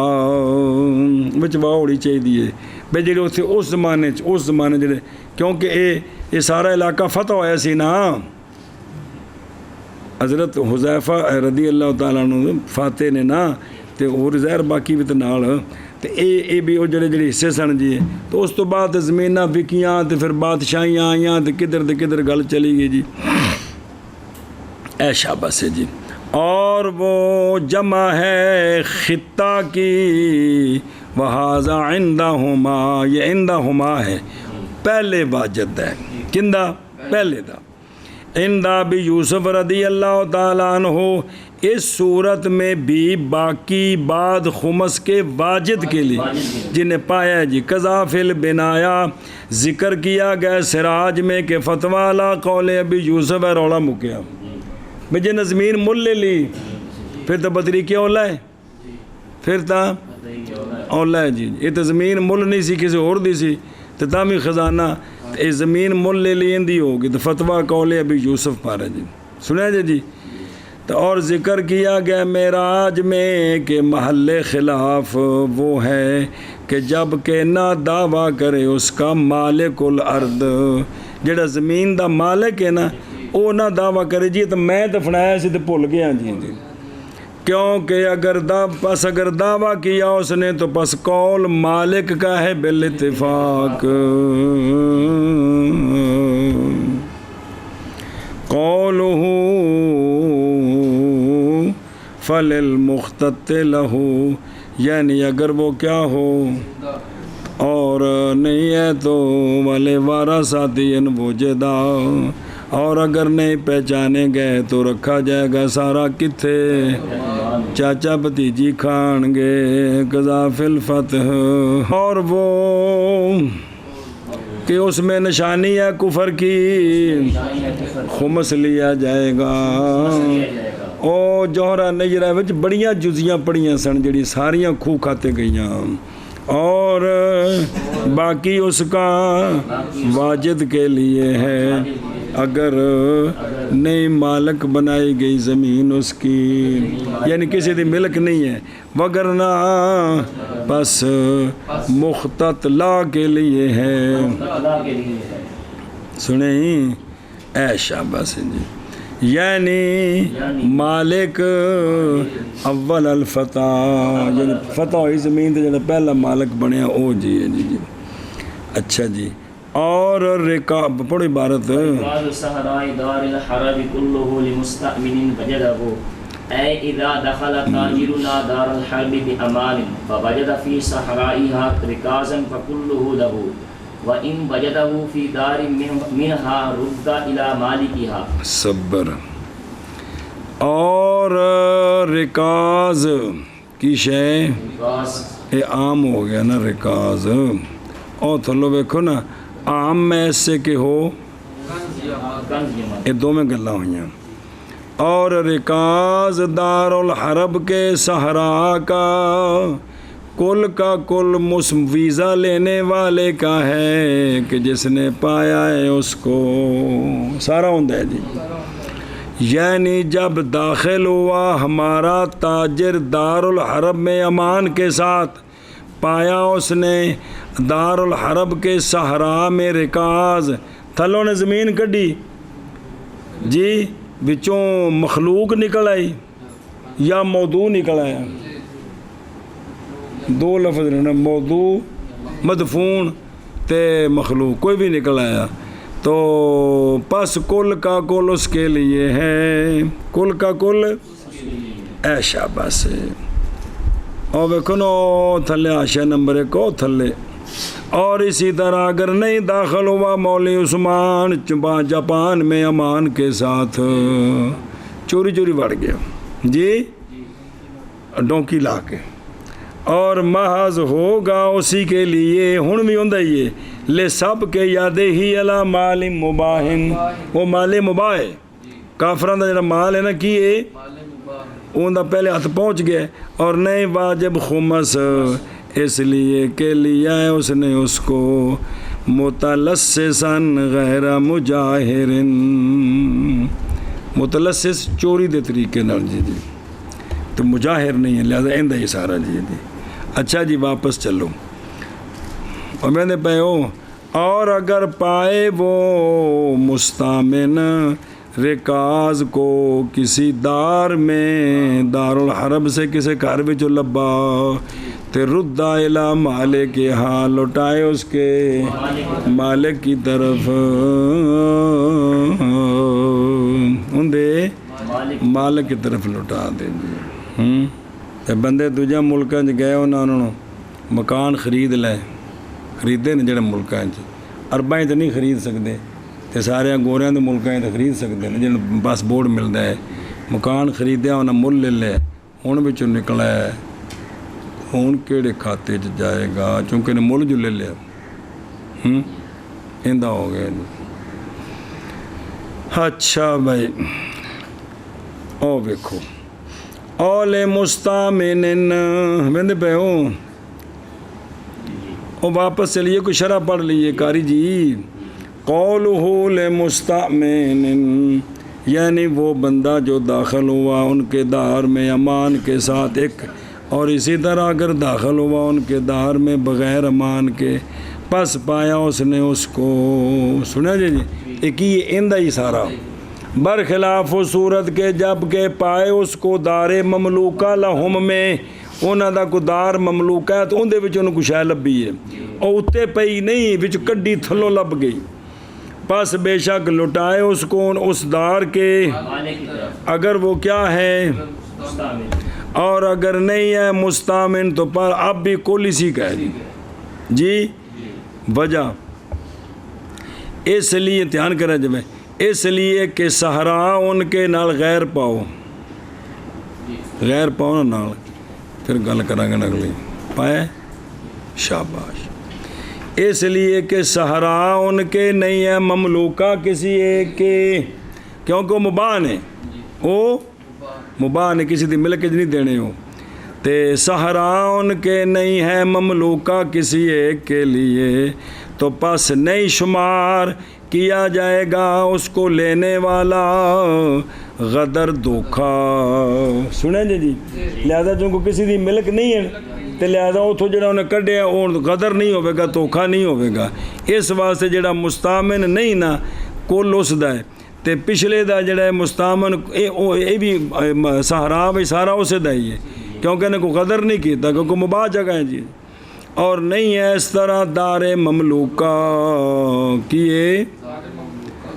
وچ واؤڑی چاہیے بھائی جڑے اتنے اس زمانے جڑے، کیونکہ یہ سارا علاقہ فتح ہویا سی نا، حضرت حذیفہ رضی اللہ تعالیٰ عنہ فاتح نے نا، تے اور ظاہر باقی بھی تے نال تے اے بھی وہ جڑے حصے سن جی، تو اس تو بعد زمیناں وکیاں تے پھر بادشاہیاں آئیاں تے کدھر گل چلی گئی جی، اے شاباش ہے جی۔ اور وہ جمع ہے خطہ کی، وہذا عندہما، یہ عندہما ہے پہلے واجد ہے، کندہ پہلے دا، عندہ بھی یوسف رضی اللہ تعالیٰ عنہ، اس صورت میں بھی باقی بعد خمس کے واجد کے لیے جنہیں پایا ہے جی، قذافِ البنایا ذکر کیا گیا سراج میں کہ فتویٰ علی قول ابی یوسف ہے، رولا مکیا بھئی جن زمین مل لے لی پھر تو بدری کیا اولا ہے، پھر تا اولا ہے جی، یہ تو زمین مل نہیں سی کسی اور دی سی تو تامی خزانہ یہ زمین مل لے لی اندی ہوگی، تو فتویٰ قول ابی یوسف پارا جی، سنیں جی۔ تو اور ذکر کیا گیا معراج میں کہ محل خلاف وہ ہے کہ جب کہ نہ دعویٰ کرے اس کا مالک الارض، جڑا زمین دا مالک ہے نا وہ نہ دعویٰ کرے جی تو میں دفنایا سی تو بھول گیا جی، کیونکہ اگر دعویٰ کیا اس نے تو پس قول مالک کا ہے بالاتفاق، قولہ فللمختط لہ، یعنی اگر وہ کیا ہو اور نہیں ہے تو والے وارثاتی ان وجدا، اور اگر نہیں پہچانے گئے تو رکھا جائے گا سارا کتھے، چاچا بھتیجی کھان گے، قذافِ الفتح، اور وہ کہ اس میں نشانی ہے کفر کی، خمس لیا جائے گا۔ او جوہرہ نجرہ وچ بڑیاں جزیاں پڑیاں سن جڑی ساریاں کھو کھاتے گئیاں، اور باقی اس کا واجد کے لیے ہے اگر نئی مالک بنائی گئی زمین اس کی، یعنی کسی دی ملک نہیں ہے، وگرنہ بس مختط لا کے لیے ہے، سنیں اے شاباش جی، یعنی مالک اول الفتح، یعنی فتح ہوئی زمین تے جڑا پہلا مالک بنیا او جی جی۔ اچھا جی، اور رکاب پڑھو عبارت، صحراء دار الحرب كله لمستأمن وجده، اے اذا دخل تاجرنا دار الحرب بأمان فوجد في صحرائها ركازا فكله له، وإن وجده في دار منها رد إلى مالكها۔ صبر، اور رکاز کی شے یہ عام ہو گیا نا، رکاز اور تھلو بیکھو نا عام میں ایسے کہ ہو یہ دو میں گلہ ہوئی ہیں، اور رکاز دار الحرب کے صحرا کا کل ویزا لینے والے کا ہے کہ جس نے پایا ہے اس کو سارا ہوندہ ہے جی، یعنی جب داخل ہوا ہمارا تاجر دار الحرب میں امان کے ساتھ، پایا اس نے دار الحرب کے صحرا میں رکاز، تھلوں نے زمین کڈی جی، بچوں مخلوق نکل آئی یا موضوع نکل آیا، دو لفظ رہنا، موضوع مدفون تے مخلوق کوئی بھی نکل آیا، تو پس کل کا کل اس کے لیے ہے، کل کا کل اے شاباش ہے۔ اور ویکھو نو تھلے آشیا نمبر 1 تھلے اور اسی طرح اگر نہیں داخل ہوا مولوی عثمان جاپان میں امان کے ساتھ، چوری چوری بڑھ گیا جی ڈونکی لا کے، اور محض ہوگا اسی کے لیے ہن بھی ہوندا ہی ہے لے سب کے یادے ہی علا مال مباہن، وہ مال مباح ہے، کافراں دا جڑا مال ہے نا کی ہے اون دا پہلے ہاتھ پہنچ گیا، اور نہیں واجب خمس اس لیے کہ لیا ہے اس نے اس کو متلسسن غیر مجاہر، متلسس چوری دے طریقے نال جی تو مجاہر نہیں ہے، لہذا اندہ ہی سارا جی اچھا جی واپس چلو، اور میں نے پہ اور اگر پائے وہ مستامن رکاز کو کسی دار میں، دار الحرب سے کسی گھر میں جو لبا تے ردہ الی مالک کے ہاں لوٹائے اس کے مالک کی طرف، ان دے مالک کی طرف لوٹا دے تے بندے دوجا ملکاں چ گئے انہاں نوں مکان خرید لے، خریدے نے جڑے ملکاں چ ارباں تے نہیں خرید سکدے تے سارے گوریاں دے ملکاں تے خرید سکدے نے، جن بس بورڈ ملدا ہے مکان خریدیا انہاں مل لے لے، ہن وچوں نکلا ہے ہن کیڑے کھاتے چ جائے گا چونکہ نے مل جو لے لیا ایندا ہو گیا جی۔ اچھا بھائی او ویکھو اول مستامن ویندے پے ہو، او واپس چلیے کوئی شرح پڑھ لیے قاری جی، قولہ لمستامن یعنی وہ بندہ جو داخل ہوا ان کے دار میں امان کے ساتھ ایک، اور اسی طرح اگر داخل ہوا ان کے دار میں بغیر امان کے، پس پایا اس نے اس کو، سنا جی ایک ہی اندہ ہی سارا، برخلاف و صورت کے جب کہ پائے اس کو دار مملوکہ لہم میں، انہاں دا کو دار مملوکہ ہے تو اندے وچ انہوں کو شے لبی ہے، اور اتے پئی نہیں وچ کڈی تھلوں لب گئی، پس بے شک لٹائے اس کو اس دار کے، اگر وہ کیا ہے اور اگر نہیں ہے مستامن تو پر اب بھی کل اسی کا ہے جی، وجہ اس لیے دھیان کریں جب اس لیے کہ سہرا ان کے نال غیر پاؤ، غیر پاؤ نا نال پھر گل کریں گے اگلی پائے شاباش، اس لیے کہ سہرا ان کے نہیں ہے مملوکہ کسی ایک کے، کیونکہ وہ مباح نے، وہ مباح نے کسی دی ملک نہیں دینے ہو، تے سہرا ان کے نہیں ہے مملوکہ کسی ایک کے لیے، تو پس نہیں شمار کیا جائے گا اس کو لینے والا غدر دھوکھا، سنیں جی لہذا چونکہ کسی دی ملک نہیں ہے تے لہذا اتھوں جڑا انہیں کڈیا وہ غدر نہیں ہوئے گا، دھوکھا نہیں ہوئے گا، اس واسطے جڑا مستامن نہیں نا کل اس دا ہے، تے پچھلے دا جڑا ہے مستامن اے بھی سہرا بھی سارا اسے دا ہی ہے، کیونکہ انہیں کو غدر نہیں کیتا کیونکہ مباح جگہ ہے جی، اور نہیں ہے اس طرح دار مملوکہ کیے،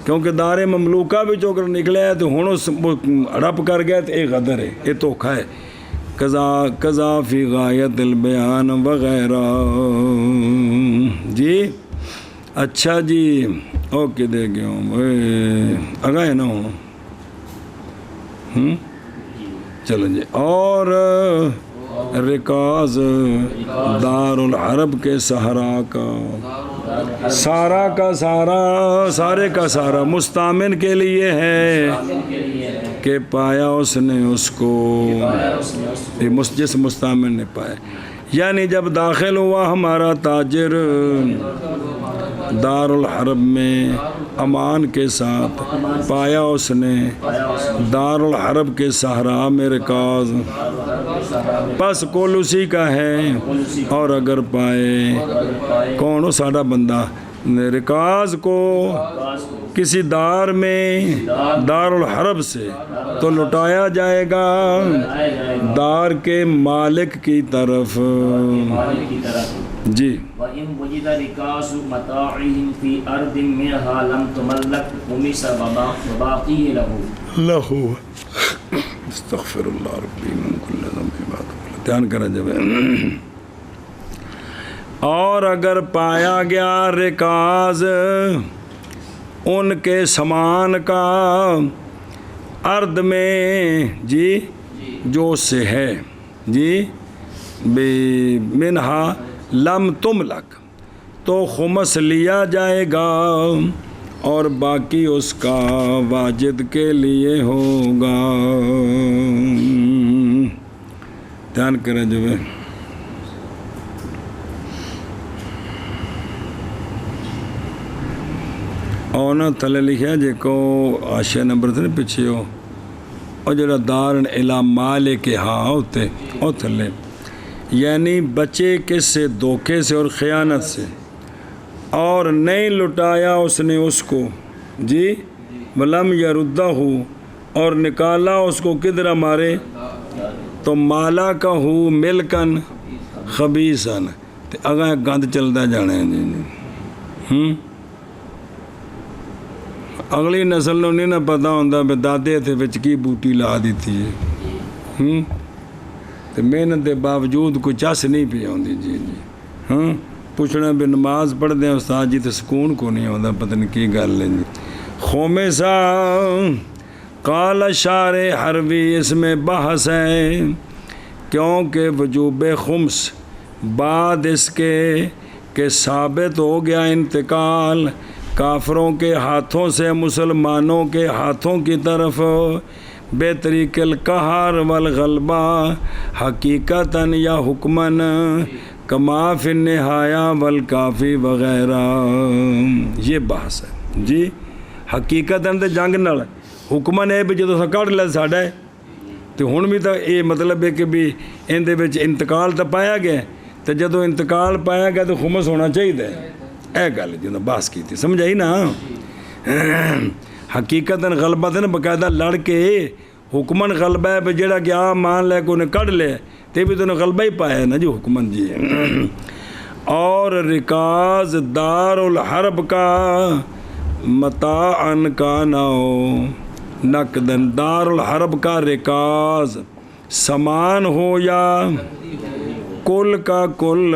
کیونکہ دار مملوکہ بھی جو اگر نکلے ہے تو ہن اس رب کر گیا تو یہ غدر ہے، یہ دھوکھا ہے، قضا فی غایت البیان وغیرہ جی۔ اچھا جی اوکے دے گیا ہوں اگا ہے نا ہوں چلو جی، اور رکاز دار العرب کے سہرا کا، سارا کا سارا، سارے کا سارا مستامن کے لیے ہے کہ پایا اس نے اس کو، جس مستامن نے پایا، یعنی جب داخل ہوا ہمارا تاجر دار الحرب میں امان کے ساتھ، پایا اس نے دار الحرب کے صحرا میں رکاز، پس کول اسی کا ہے، اور اگر پائے کون ہو ساڑا بندہ رکاز کو کسی دار میں دار الحرب سے، تو لٹایا جائے گا دار کے مالک کی طرف جی۔ وَإِن وُجِدَ رِكَازُ مَتَاعِهِمْ فِي أَرْضٍ مِّنْهَا لَمْ تُمَلَّكْ خُمِسَ وَبَاقِيهِ لَهُ استغفر اللہ ربی من کل ذنب، دھیان کریں جب اور اگر پایا گیا رکاز ان کے سامان کا ارد میں جی جو سے ہے جی بے منہا لم تملک تو خمس لیا جائے گا اور باقی اس کا واجد کے لیے ہوگا. دھیان کریں جو ہے اور نہ تھلے لکھا جے کو آشیا نمبر تھے پیچھے ہو اور جڑا دارن الا مالے کے ہاں ہوتے اور تھلے یعنی بچے کس سے دھوکے سے اور خیانت سے اور نہیں لٹایا اس نے اس کو جی ولم یردہ ہو اور نکالا اس کو کدھر مارے تو مالا کا ہو ملکن خبیثن اگاں گند چلتا جانا ہے جی اگلی نسل نو نہیں نہ پتا ہوتا بھی دادے تھے بچ کی بوٹی لا دیتی ہے تو محنت کے باوجود کوئی چس نہیں پی آتی جی جی پوچھنا بھی نماز پڑھتے ہیں استاد جی تو سکون کو نہیں آتا پتہ نہیں کی گل ہے جی. خومسا قال شارع حروی اس میں بحث ہے کیونکہ وجوب خمس بعد اس کے کہ ثابت ہو گیا انتقال کافروں کے ہاتھوں سے مسلمانوں کے ہاتھوں کی طرف بے طریق القہر والغلبہ حقیقتاً یا حکماً کما فی النہایہ والکافی وغیرہ. یہ بحث ہے جی حقیقتاً تو جنگ نال حکماً ہے بھی جدو کڑ لے ساڈا ہے تو ہن بھی تو یہ مطلب ہے کہ بھی ان دے وچ انتقال تو پایا گیا تو جدو انتقال پایا گیا تو خمس ہونا چاہیے. اے گل جنہوں بحث کی تھی سمجھائی نا حقیقتاً غلبہ تھا نا باقاعدہ لڑ کے حکمن غلبہ ہے جڑا کہ مان لے کو انہیں کڑ لے تو بھی تو انہیں غلبہ ہی پایا ہے نا جی حکمن جی. اور رکاز دار الحرب کا متاعن کا نہ ہو نقدن دار الحرب کا رکاز سامان ہو یا کل کا کل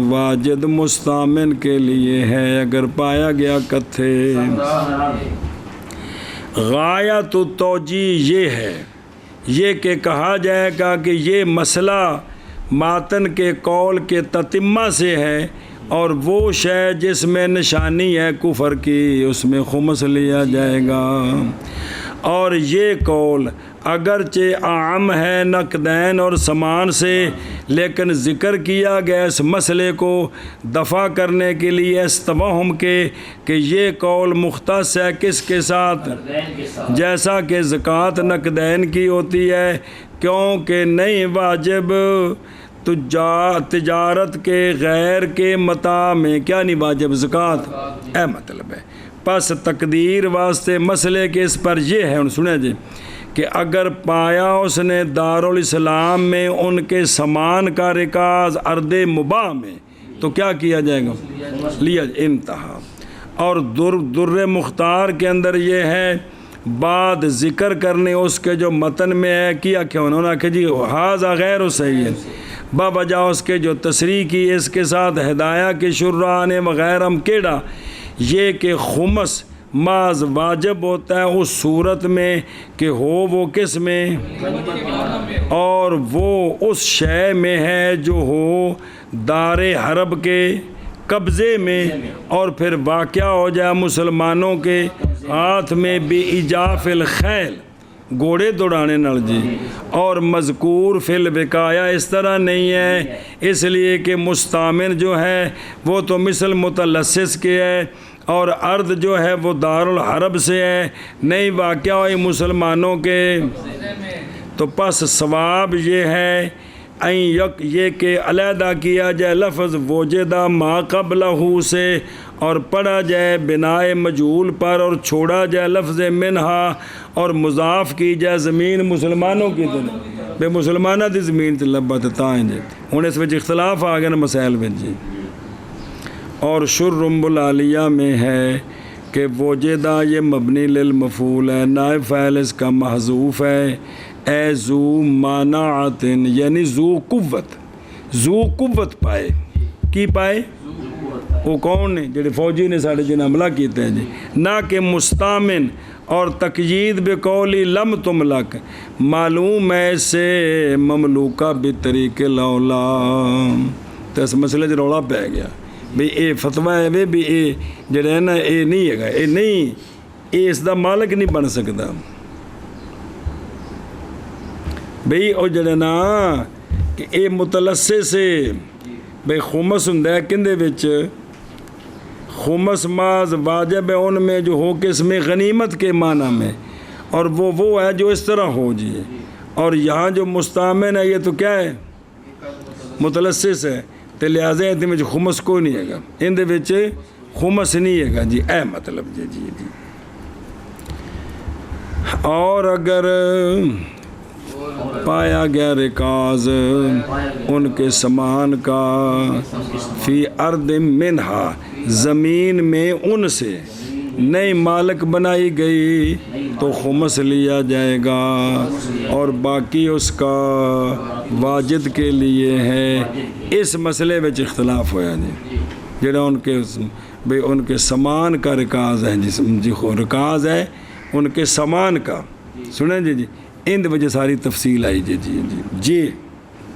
واجد مستامن کے لیے ہے اگر پایا گیا کتھے. غایت التوجیہ یہ ہے یہ کہ کہا جائے گا کہ یہ مسئلہ ماتن کے قول کے تتمہ سے ہے اور وہ شے جس میں نشانی ہے کفر کی اس میں خمس لیا جائے گا. اور یہ قول اگرچہ عام ہے نقدین اور سامان سے لیکن ذکر کیا گیا اس مسئلے کو دفع کرنے کے لیے اس توہم کے کہ یہ قول مختص ہے کس کے ساتھ جیسا کہ زکوٰۃ نقدین کی ہوتی ہے کیونکہ نہیں واجب تجارت کے غیر کے متاع میں کیا نہیں واجب زکوٰۃ اے مطلب ہے. پس تقدیر واسطے مسئلے کے اس پر یہ ہے سنیں جی کہ اگر پایا اس نے دارالاسلام میں ان کے سامان کا رکاز ارد مباح میں تو کیا کیا جائے گا لیا انتہا. اور در مختار کے اندر یہ ہے بعد ذکر کرنے اس کے جو متن میں ہے کیا انہوں نے کہ جی حاذا غیر صحیح ہے بوجہ اس کے جو تصریح کی اس کے ساتھ ہدایہ کے شرعہ نے وغیرہ کیڑا یہ کہ خمس معاذ واجب ہوتا ہے اس صورت میں کہ ہو وہ کس میں اور وہ اس شے میں ہے جو ہو دار حرب کے قبضے میں اور پھر واقعہ ہو جائے مسلمانوں کے ہاتھ میں بے ایجاف الخیل گھوڑے دوڑانے نال جی اور مذکور فی الوقایا اس طرح نہیں ہے اس لیے کہ مستعمر جو ہے وہ تو مثل متلصص کے ہے اور ارض جو ہے وہ دار الحرب سے ہے نہیں واقعہ ہوئی مسلمانوں کے تو پس ثواب یہ ہے یہ کہ علیحدہ کیا جائے لفظ وجدہ ما قبلہ سے اور پڑھا جائے بنائے مجہول پر اور چھوڑا جائے لفظ منہا اور مضاف کی جائے زمین مسلمانوں کی طرح بے مسلمانہ دی زمین تے لبت تائیں جے ہن اس وچ اختلاف آ گئے مسائل وچ جی. اور شرم العالیہ میں ہے کہ وجدہ یہ مبنی للمفعول ہے نائب فاعل اس کا محذوف ہے اے ذو مانعت یعنی ذو قوت پائے کی پائے وہ کون نے جڑے فوجی نے ساڑھے جنہیں حملہ کیتے ہیں جی نہ کہ مستامن اور تقیید بقولی لم تملک معلوم ہے سے مملوکہ بطریق لولا تو اس مسئلے جو روڑا پہ گیا بھی اے فتوہ ہے بھی اے جڑے ہے نا اے نہیں ہے گا اے نہیں اے اس دا مالک نہیں بن سکتا بھئی او جڑے نا کہ اے متلسے سے بھئی خمس ہندہ ہے کندے وچ خمس ماز واجب ہے ان میں جو ہو کہ اس میں غنیمت کے معنی میں اور وہ ہے جو اس طرح ہو جی اور یہاں جو مستامن ہے یہ تو کیا ہے متلسس ہے تو لہٰذا اندے وچ خمس کو نہیں ہے گا اندے وچ خمس نہیں ہے گا جی اے مطلب جی جی جی اور اگر پایا گیا رکاز ان کے سامان کا فی ارض منہا زمین میں ان سے نئی مالک بنائی گئی تو خمس لیا جائے گا اور باقی اس کا واجد کے لیے ہے اس مسئلے میں اختلاف ہویا جی جڑا ان کے سامان کا رکاز ہے جی رکاز ہے ان کے سامان کا سنیں جی اند وجہ ساری تفصیل آئی جی جی جی جی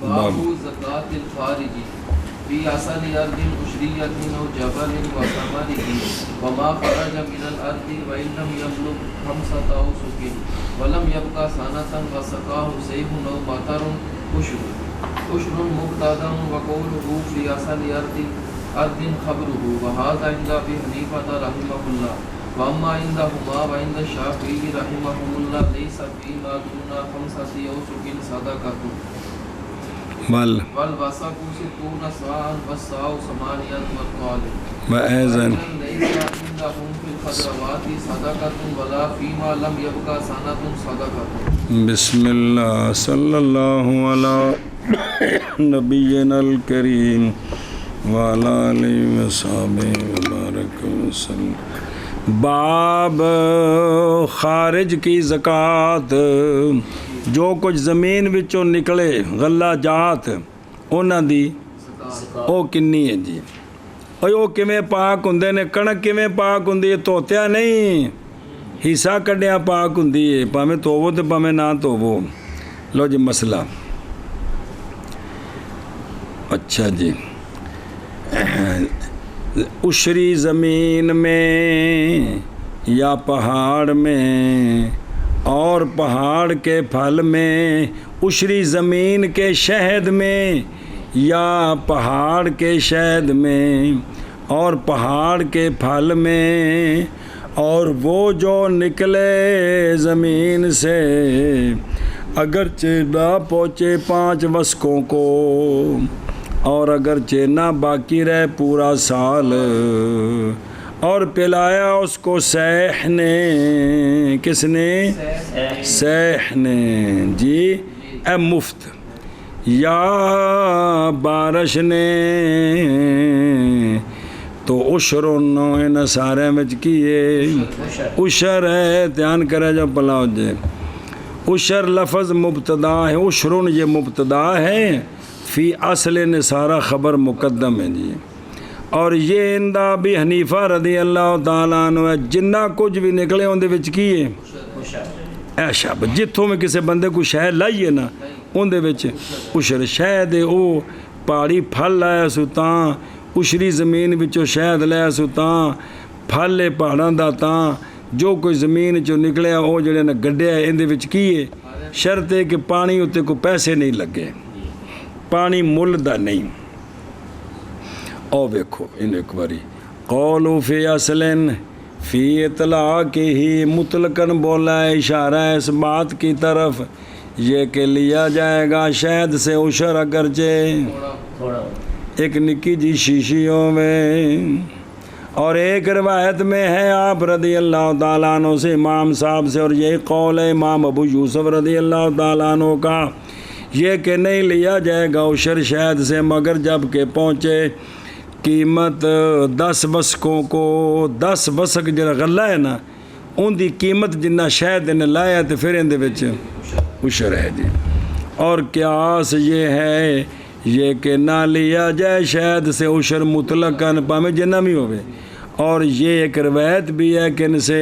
بابو زکاة الخارج فی اصل ارض عشریت و جبل و ثمر وما خرج من الارض وان لم يبلغ 5 اوسق ولم يبقى سنة وسقاه سيف او مطر عشر مبتدا وقوله فی اصل ارض خبره وهذا عند ابي حنیفہ رحمہ اللہ واما عندهما وعند الشافعي رحمهم الله ليس فيما دون 5 اوسق صدقة والوسق 60 صاعا والصاع 8 والقال وأيضا ليس عندهم في الخضروات صدقة ولا فيما لم يبقى سنة صدقة بسم اللہ صلی اللہ علی نبینا الکریم وعلی آلہ وصحبہ وبارک وسلم باب خارج کی زکوٰۃ جو کچھ زمین وچوں نکلے غلہ جات انہاں دی او کنی ہے جی او کیویں پاک ہوندے نے کنک کیویں پاک ہوندی ہے توتیا نہیں حصہ کڈیا پاک ہوندی ہے پاویں تووو تے پاویں نہ تووو لو جی مسئلہ اچھا جی عشری زمین میں یا پہاڑ میں اور پہاڑ کے پھل میں عشری زمین کے شہد میں یا پہاڑ کے شہد میں اور پہاڑ کے پھل میں اور وہ جو نکلے زمین سے اگرچہ نہ پہنچے 5 وسقوں کو اور اگرچہ نہ باقی رہے پورا سال اور پلایا اس کو سیح نے کس نے سیح نے جی اے مفت یا بارش نے تو عشر سارے وچ کیے عشر ہے دھیان کرے جو پلاؤ جے عشر لفظ مبتدا ہے عشر یہ مبتدا ہے فی اصل نصارہ خبر مقدم ہے جی اور یہ اندہ ابی حنیفہ رضی اللہ تعالیٰ عنہ جنہ کچھ بھی نکلے اندے وچ کیے اے شاب جتھوں میں کسی بندے کو شہد لائیے نا اندے وچ عشر شہد او پہاڑی پھل لایا سو تاں عشری زمین وچوں شہد لایا سو تاں پھل پہاڑاں دا تاں جو کوئی زمین چوں نکلیا او جڑے نا گڈیا اندے وچ کیے شرط ہے کہ پانی اتے کو پیسے نہیں لگے پانی مل دا نہیں او ویکھو ان ایک باری قولو فی اصلن فی اطلاق ہی مطلقاً بولا ہے اشارہ ہے اس بات کی طرف یہ کہ لیا جائے گا شہد سے عشر اگرچہ ایک نکی جی شیشیوں میں اور ایک روایت میں ہے آپ رضی اللہ تعالیٰ عنہ سے امام صاحب سے اور یہی قول ہے امام ابو یوسف رضی اللہ تعالیٰ عنہ کا یہ کہ نہیں لیا جائے گا عشر شہد سے مگر جب کہ پہنچے قیمت 10 وسقوں کو 10 وسق جڑا غلہ ہے نا ان دی قیمت جنہ شہد نے لایا تو پھر اندے وچ عشر ہے جی اور قیاس یہ ہے یہ کہ نہ لیا جائے شہد سے عشر مطلقاً پامیں جنہ بھی ہوئے، اور یہ ایک روایت بھی ہے کہ ان سے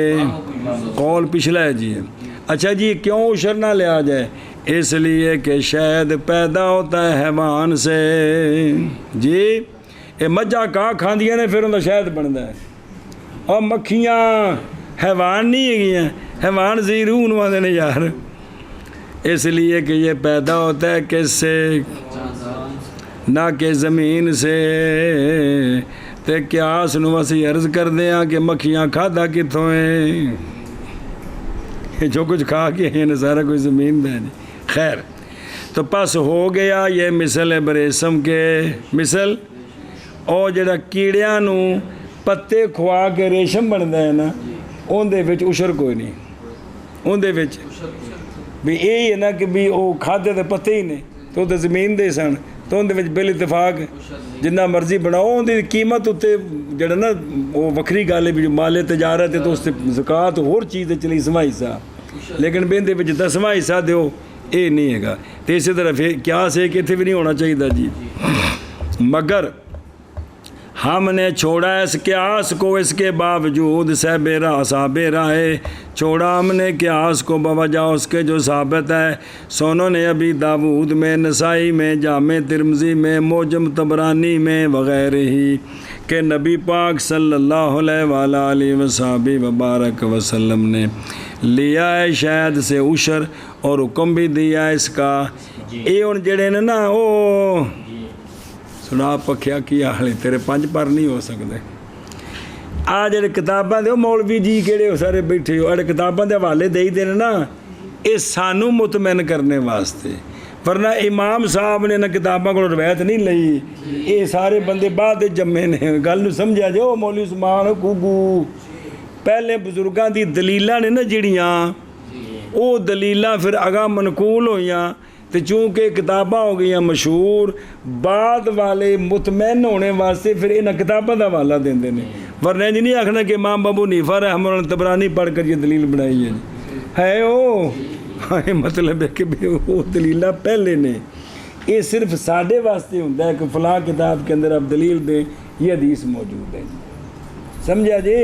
قول پچھلا ہے جی۔ اچھا جی کیوں عشر نہ لیا جائے؟ اس لیے کہ شہد پیدا ہوتا ہے حیوان سے جی، یہ مجھا کہاں کھاندیاں نے پھر انہوں شہد بنتا ہے، اور مکھیاں حیوان نہیں ہے، حیوان زیرون والے نے یار، اس لیے کہ یہ پیدا ہوتا ہے کس سے؟ نہ کہ زمین سے۔ تے قیاس نو اسی عرض کر دیا کہ مکھیاں کھادا کتوں ہیں، جو کچھ کھا کے ہیں سارا کوئی زمین دے نہیں۔ خیر تو پس ہو گیا یہ مثل بریسم کے، مثل اور جڑا کیڑیاں نو پتے کھوا کے ریشم بنتا ہے نا، اون دے وچ عشر کوئی نہیں، اون دے وچ بھی یہی ہے نا کہ بھی وہ کھادے دے پتے ہی نے تو تے زمین دے سن، تو اندر بل اتفاق جنہ مرضی بناؤ، ان کی قیمت اتنے جڑا نا وہ وکری گل ہے بھی جو مال تجارت ہے تو اس سے زکوٰۃ ہور چیز چلی 10واں حصہ، لیکن بہندے وچ 10واں حصہ دیو یہ نہیں ہے گا۔ تو اسی طرح پھر قیاس ہے کہ اتنے بھی نہیں ہونا چاہیے جی، مگر ہم نے چھوڑا اس قیاس کو، اس کے باوجود صاحب راہ صاحب رائے چھوڑا ہم نے قیاس کو بوجہ اس کے جو ثابت ہے سنن ابی داود میں، نسائی میں، جامع ترمذی میں، معجم طبرانی میں وغیرہ ہی، کہ نبی پاک صلی اللہ علیہ وآلہ وصحبہ وبارک وسلم نے لیا ہے شہد سے عشر اور حکم بھی دیا ہے اس کا۔ یہ ان جڑے نے نا او سنا پکھیا کی حالی تیرے 5 پر نہیں ہو سکتے، آ جڑے کتاباں دے مولوی جی کہڑے ہو سارے بیٹھے ہو، اڑے کتاباں دے حوالے دے ہی دینے نا، یہ سانو مطمئن کرنے واسطے، ورنہ امام صاحب نے نہ کتاباں کو روایت نہیں لئی، یہ سارے بندے بعد جمے نے، گل نو سمجھا جو مولوی عثمان کوگو پہلے بزرگاں دی دلیلاں نے نا جڑیاں، وہ دلیلاں پھر اگاں منقول ہوئیاں، تو چونکہ کتاباں ہو گئی مشہور، بعد والے مطمئن ہونے واسطے پھر انہاں کتاباں دا حوالہ دیندے نے، ورنہ جی نہیں آکھنا کہ امام ابو حنیفہ رحمہ اللہ طبرانی پڑھ کر یہ دلیل بنائی ہے او مطلب ہے کہ وہ دلیلہ پہلے نے، یہ صرف ساڈے واسطے ہوتا ہے کہ فلاں کتاب کے اندر آپ دلیل دیں یہ حدیث موجود ہے، سمجھا جی۔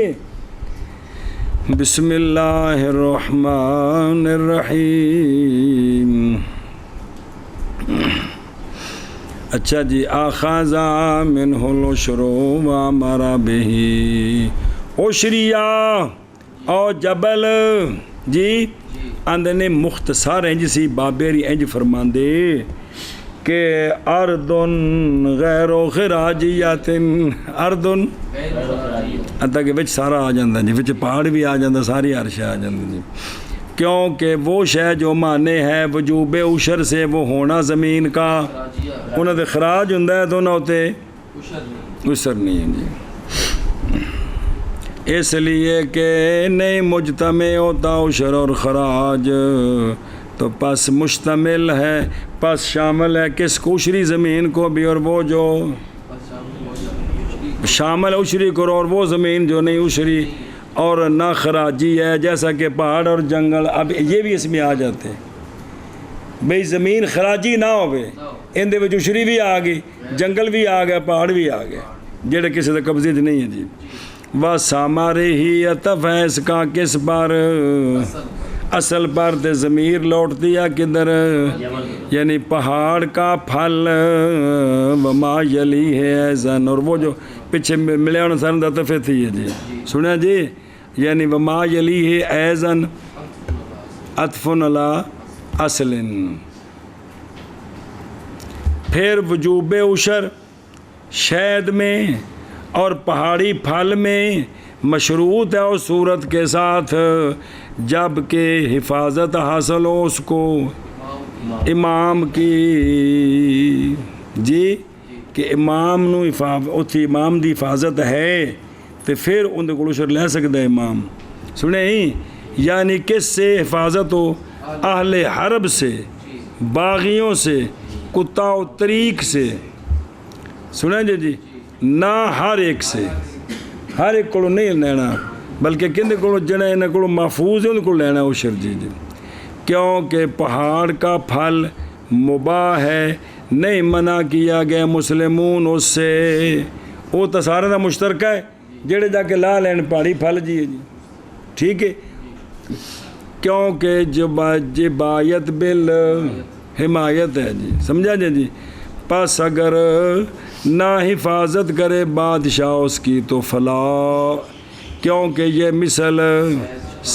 بسم اللہ الرحمن الرحیم۔ اچھا جی، آخذا منہ العشر وامر بہ، عشریہ اور جبل جی اندنے مختصر ہیں جسی بابیری انج فرماندے کہ اردن غیر خراجیات، اردن اتا کہ وچ سارا آ جاندہ جی، وچ پہاڑ بھی آ جاندہ، ساری ہر شے آ جاندہ جی، کیونکہ وہ شے جو مانے ہے وجوب عشر سے وہ ہونا زمین کا، انہوں نے خراج ہندہ ہے تو نہ ہوتے عشر نہیں ہے جی، اس لیے کہ نہیں مجتمع ہوتا عشر اور خراج، تو پس مشتمل ہے، پس شامل ہے کس کو؟ عشری زمین کو بھی، اور وہ جو شامل عشری کو اور وہ زمین جو نہیں عشری اور نہ خراجی ہے، جیسا کہ پہاڑ اور جنگل، اب یہ بھی اس میں آ جاتے ہیں بھئی زمین خراجی نہ ہوئے، ان دے وچ عشری بھی آ گئی، جنگل بھی آ گیا، پہاڑ بھی آ گیا، جڑے کسی دا قبضے نہیں ہے جی۔ وَسَامَرِ ہی عطف ہے اس کا کس پر؟ اصل پر، تے ضمیر لوٹتی ہے کدھر؟ یعنی پہاڑ کا پھل، وما یلی ہے ایزن، اور وہ جو پیچھے ملے ہونے سارن دا عطف تھی ہے جی، سنیا جی، یعنی وما یلی ہے ایزن عطف علی اصل، پھر وجوب عشر شہد میں اور پہاڑی پھل میں مشروط ہے اس صورت کے ساتھ جب کہ حفاظت حاصل ہو اس کو امام کی جی، کہ امام نو اتھی امام دی حفاظت ہے تو پھر اندر کو عشر لے سکتا ہے امام، سنے ہی، یعنی کس سے حفاظت ہو؟ اہل حرب سے، باغیوں سے، کتا و طریق سے، سنیں جی، نہ ہر ایک سے، ہر ایک کو نہیں لینا، بلکہ کندے کو جنہیں انہیں کو محفوظ ہے ان کو لینا عشر جی، کیونکہ پہاڑ کا پھل مباح ہے نہیں منع کیا گیا مسلمون اس سے، وہ تو سارے کا مشترکہ ہے، جڑے جا کے لا لین پہاڑی پھل جی ٹھیک ہے، کیونکہ جبایت بل حمایت ہے جی، سمجھا جی۔ پس اگر نہ حفاظت کرے بادشاہ اس کی تو فلا، کیونکہ یہ مثل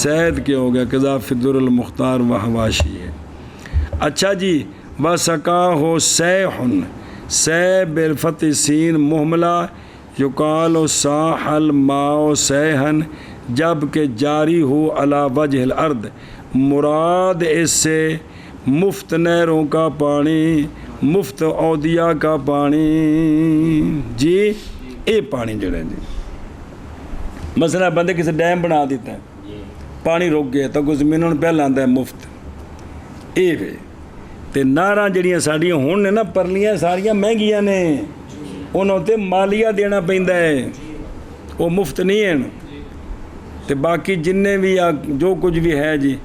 سید کے ہو گیا، قذافی در المختار و حواشی ہے۔ اچھا جی، وسقا ہو سیحن، سہ بالفتح سین محملہ، یقال و صاح الماء سیحن، جب کہ جاری ہو علی وجہ الارض، مراد اس سے مفت نہروں کا پانی، مفت اودیا کا پانی جی، اے پانی جڑے جی، مثلا بندے کسی ڈیم بنا دیتا ہے، پانی رک گیا تو زمینوں نے پہلے آتا ہے مفت، اے وے تے نہراں جڑیاں ساڈیاں ہن نے نا پرلیاں ساریاں مہنگیاں نے، انہوں تے مالیہ دینا پیندا ہے، وہ مفت نہیں ہیں، تے باقی جننے بھی جو کچھ بھی ہے جی،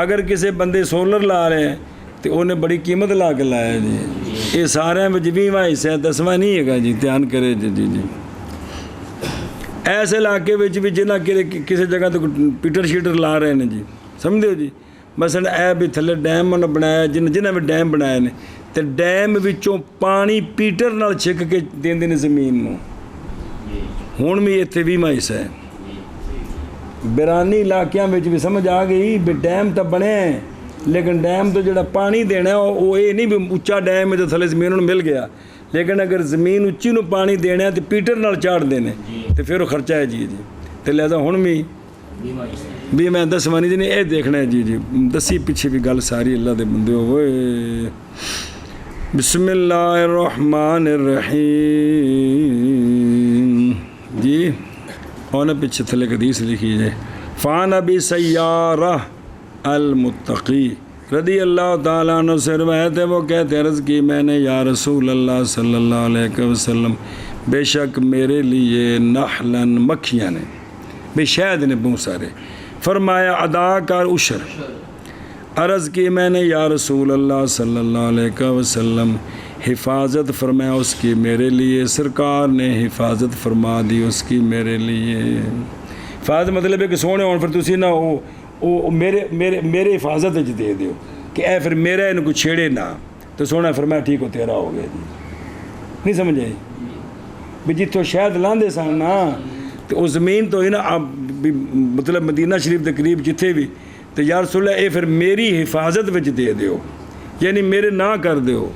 اگر کسی بندے سولر لا رہے ہیں تو انہیں بڑی قیمت لا کے لایا جی، یہ سارے میں 20واں حصہ 10واں نہیں ہے گا جی، دھیان کرے جی جی جی۔ ایسے علاقے بھی جنہ کسی جگہ تو پیٹر شیٹر لا رہے ہیں جی، سمجھو جی، مثلا اے بھی تھلے ڈیم انہوں بنایا، جنہ بھی ڈیم بنائے نے تو ڈیم وچوں پانی پیٹر نال چھک کے دیندے نے زمین نوں، ہن بھی اتنے 20واں حصہ ہے۔ بیرانی علاقیاں بھی سمجھ آ گئی بھی ڈیم تو بنے ہیں، لیکن ڈیم تو جڑا پانی دینا ہے وہ یہ نہیں بھی اچا ڈیم ہے تو تھلے زمین نوں مل گیا، لیکن اگر زمین اچھی نوں پانی دینا ہے تو پیٹر نال چاڑ دینے تو پھر وہ خرچہ ہے جی جی، تو لہذا ہن بھی میں 10واں نہیں یہ دیکھنا ہے جی جی، دسی پیچھے بھی گل ساری اللہ دے بندے ہوئے۔ بسم اللہ الرحمن الرحیم جی، اور پیچھے تھلے حدیث لکھی ہے، فان ابی سیارہ المتقی رضی اللہ تعالیٰ عنہ سے روایت ہے، وہ کہتے عرض کی میں نے یا رسول اللہ صلی اللہ علیہ وسلم، بے شک میرے لیے نحلن مکھیاں نے، بے شہد نے بہت سارے، فرمایا ادا کر عشر، عرض کی میں نے یا رسول اللہ صلی اللہ علیہ وسلم، حفاظت فرمایا اس کی میرے لیے، سرکار نے حفاظت فرما دی اس کی میرے لیے۔ حفاظت مطلب ہے کہ سونے ہون پھر تسی نہ وہ میرے حفاظت دے دیو کہ اے پھر میرا ان کو چھیڑے نہ، تو سونا فرمایا ٹھیک ہو تیرا ہو گیا جی، نہیں سمجھے بھی جتوں شاید لاندے سن نا تو اس زمین تو ہی نا مطلب مدینہ شریف کے قریب جتھے بھی، تو یا رسول اللہ اے پھر میری حفاظت وچ دے دیو، یعنی میرے نہ کر دیو،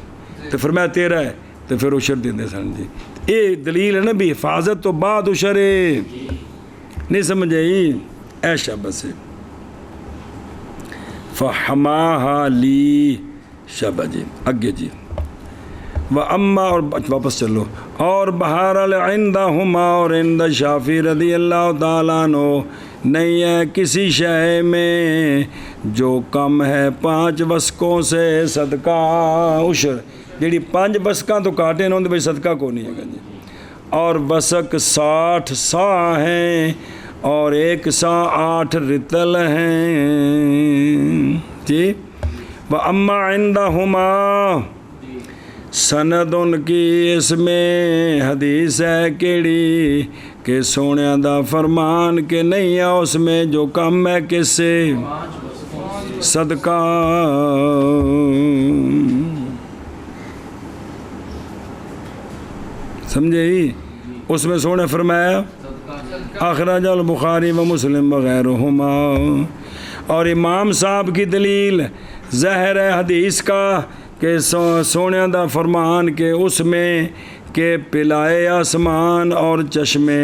تو فرمایا تیرا ہے، تو پھر عشر دیندے سن جی۔ اے دلیل ہے نا بھی حفاظت تو بعد عشر ہے، نہیں سمجھے اے شاباش ہے۔ فحماہا لی شاباش جی، اگے جی، وَأَمَّا اور واپس چلو، اور بہرحال عندہما اور عند شافعی رضی اللہ تعالیٰ عنہ نہیں ہے کسی شے میں جو کم ہے 5 وسقوں سے صدقہ عشر، جیڑی 5 وسقاں تو کاٹے نہ بھائی صدقہ کو نہیں ہے جی، اور وسق 60 سا ہیں اور 1 سا 8 رتل ہیں جی۔ وَأَمَّا عِنْدَهُمَا سند ان کی اس میں حدیث ہے کیڑی کہ سونیا دا فرمان کہ نہیں ہے اس میں جو کم ہے کس سے صدقہ، سمجھے ہی، اس میں سونے فرمایا اخرج البخاری و مسلم وغیرہما، اور امام صاحب کی دلیل ظاہر ہے حدیث کا کہ سونے دا فرمان کہ اس میں کہ پلائے آسمان اور چشمے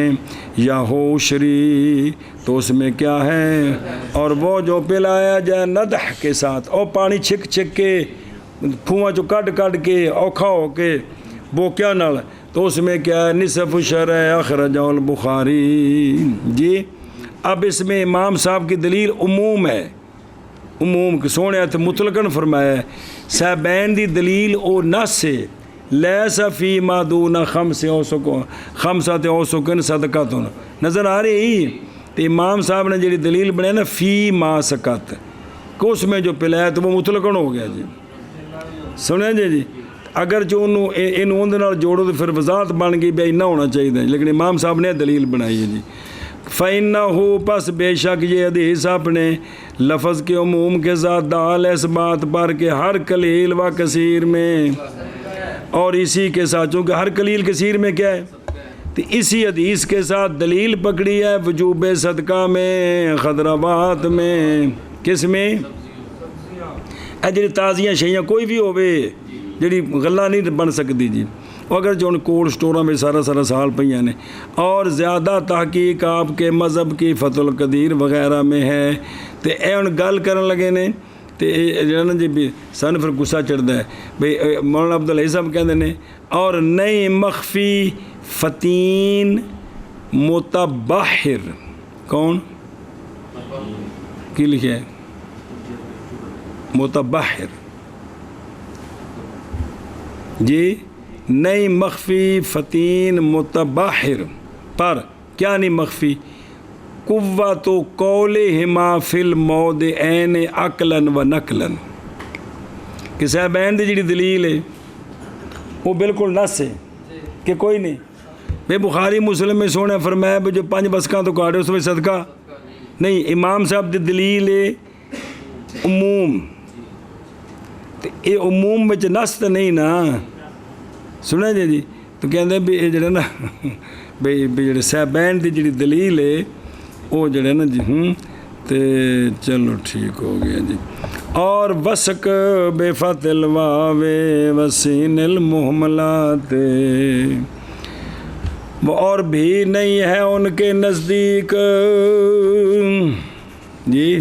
یا ہوشری، تو اس میں کیا ہے، اور وہ جو پلایا جائے ندح کے ساتھ، اور پانی چھک چھک کے پھواں جو کٹ کٹ کے اوکھا ہو کے وہ کیا نال، تو اس میں کیا ہے نصف عشر ہے، اخرجہ البخاری جی۔ اب اس میں امام صاحب کی دلیل عموم ہے، عموم کے سونے تو مطلقاً فرمایا ہے، صاحبین دی دلیل او نس سے لیس فی ما دون خمسۃ اوسق صدقۃ نظر آ رہی، تو امام صاحب نے جڑی دلیل بنایا نا فی ما سکت کہ اس میں جو پلایا تو وہ مطلقاً ہو گیا جی، سنیں جی۔ اگر جو انہوں نال جوڑو تو پھر وضاحت بن گئی بھی نہ ہونا چاہیے، لیکن امام صاحب نے دلیل بنائی ہے جی فَإِنَّهُ پس بے شک یہ حدیث اپنے لفظ کے عموم کے ساتھ دال اس بات پر کہ ہر قلیل و کثیر میں، اور اسی کے ساتھ چونکہ ہر قلیل کثیر میں کیا ہے، تو اسی حدیث کے ساتھ دلیل پکڑی ہے وجوب صدقہ میں، خضروات میں، کس میں، اے جڑی تازیاں شیاں کوئی بھی ہوئے جڑی غلہ نہیں بن سکتی جی، اگر جو ان کولڈ سٹوراں میں سارا سال پہیاں نے، اور زیادہ تحقیق آپ کے مذہب کی فتح القدیر وغیرہ میں ہے، تو اے ان گل کرن لگے نے تو جڑا جی بھی سن پھر غصہ چڑھتا ہے بھئی مولانا عبدالعزیز صاحب کہتے ہیں اور نئی مخفی فتین متبحر، کون کی لکھا ہے متبحر جی، نئی مخفی فتین متبحر پر کیا نہیں مخفی، قوت و قولہما فی الموضعین عقلاً و نقلاً، کہ صاحبین دی جڑی دلیل ہے وہ بالکل نص ہے کہ کوئی نہیں، بے بخاری مسلم میں سونے فرمایا بھی جو 5 بسکاں تو کاٹے اس میں صدقہ نہیں، امام صاحب دی دلیل ہے عموم، تو یہ عموم میں نص تو نہیں نا، سنا جی تو کہتے ہیں بھی یہ جڑا نا بھئی جڑے صاحبین دی جڑی دلیل ہے وہ جڑے نا جی تو چلو ٹھیک ہو گیا جی، اور وسق بے فتح الواو وسین المحملات، اور بھی نہیں ہے ان کے نزدیک جی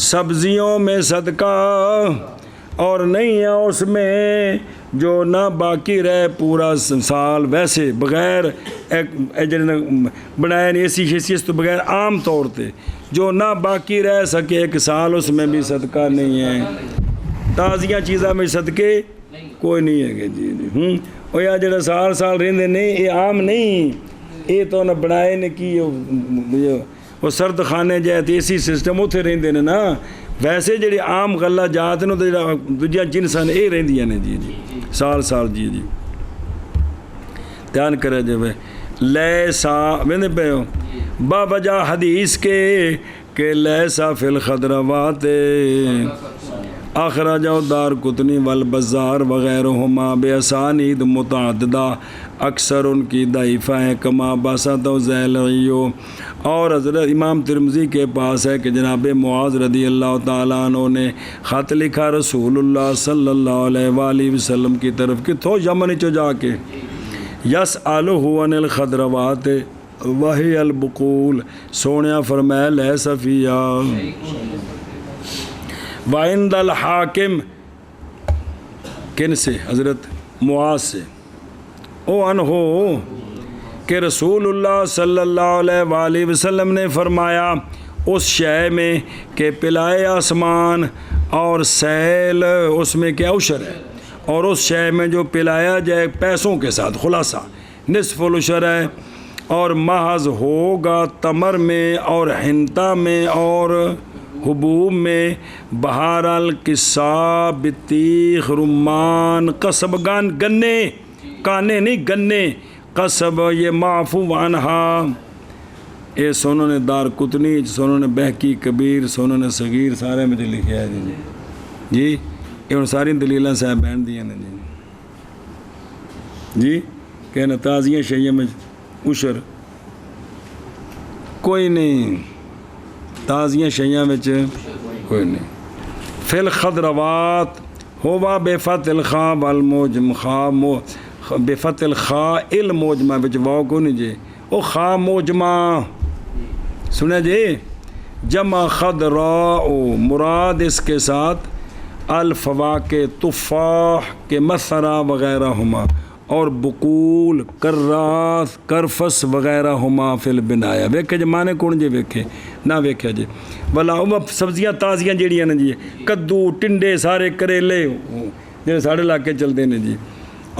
سبزیوں میں صدقہ، اور نہیں ہے اس میں جو نہ باقی رہے پورا سال، ویسے بغیر بنایا نہیں ایسی حیثیت تو بغیر عام طور پہ جو نہ باقی رہ سکے 1 سال اس میں بھی صدقہ نہیں ہے، تازیاں چیزاں میں صدقے کوئی نہیں ہے کہ جی اور یا جڑا سال رہندے نہیں یہ عام نہیں، یہ تو نہ بنائے نے کی وہ سرد خانے جائے تو اسی سسٹم اتنے رہندے نے نا، ویسے جڑی عام غلہ جات نے تو جڑا دوجیاں جنساں یہ رہندیاں نے جی سال جی دھیان کرے جب لیسا ویندے پے ہو با وجہ حدیث کے کہ لیسا فی الخضروات اخرجہ دارقطنی والبزار وغیرہما باسانید متعددہ، اکثر ان کی ضعیفہ ہیں کما باسط ذیلعیو، اور حضرت امام ترمذی کے پاس ہے کہ جناب معاذ رضی اللہ تعالیٰ عنہ نے خط لکھا رسول اللہ صلی اللہ علیہ وآلہ وسلم کی طرف کہ تو یمن چو جا کے یسألہ عن الخضروات وہی البقول، سونیا فرمایا لیس فیہا وعند الحاکم، کن سے حضرت معاذ سے او انہو کہ رسول اللہ صلی اللہ علیہ وآلہ وسلم نے فرمایا اس شے میں کہ پلائے آسمان اور سیل اس میں کیا عشر ہے، اور اس شے میں جو پلایا جائے پیسوں کے ساتھ خلاصہ نصف العشر ہے، اور محض ہوگا تمر میں اور ہنتا میں اور حبوب میں، بہار القصا بطیخ رمان قصب گنے کانے نہیں گنے قصب، یہ معفو عنہا، یہ سونوں نے دارقطنی، سونوں نے بہقی کبیر، سونوں نے صغیر سارے میں لکھا ہے جی یہ ان ساری دلیلاں صاحب بہن دیا نے جی کہنا تازیاں شیئیں میں عشر کوئی نہیں، تازیاں شیئیں میں کوئی نہیں، فی الخضروات ہوا بے فتح الخاء والموجم خاء بے فتح الخاء الموجمہ بچ واو کو نہیں جے او خاء موجمہ سنے جے جمع خضراء مراد اس کے ساتھ الفواکہ تفاح کے مسرا وغیرہ ہما، اور بقول کراس کرفس وغیرہ ہما فی البنایا، ویکھے جے مانے کون جے ویکھے نہ ویکھے جے ولا سبزیاں تازیاں جیڑیاں نے جی کدو ٹنڈے سارے کریلے جیسے ساڑھے علاقے چلتے ہیں جی،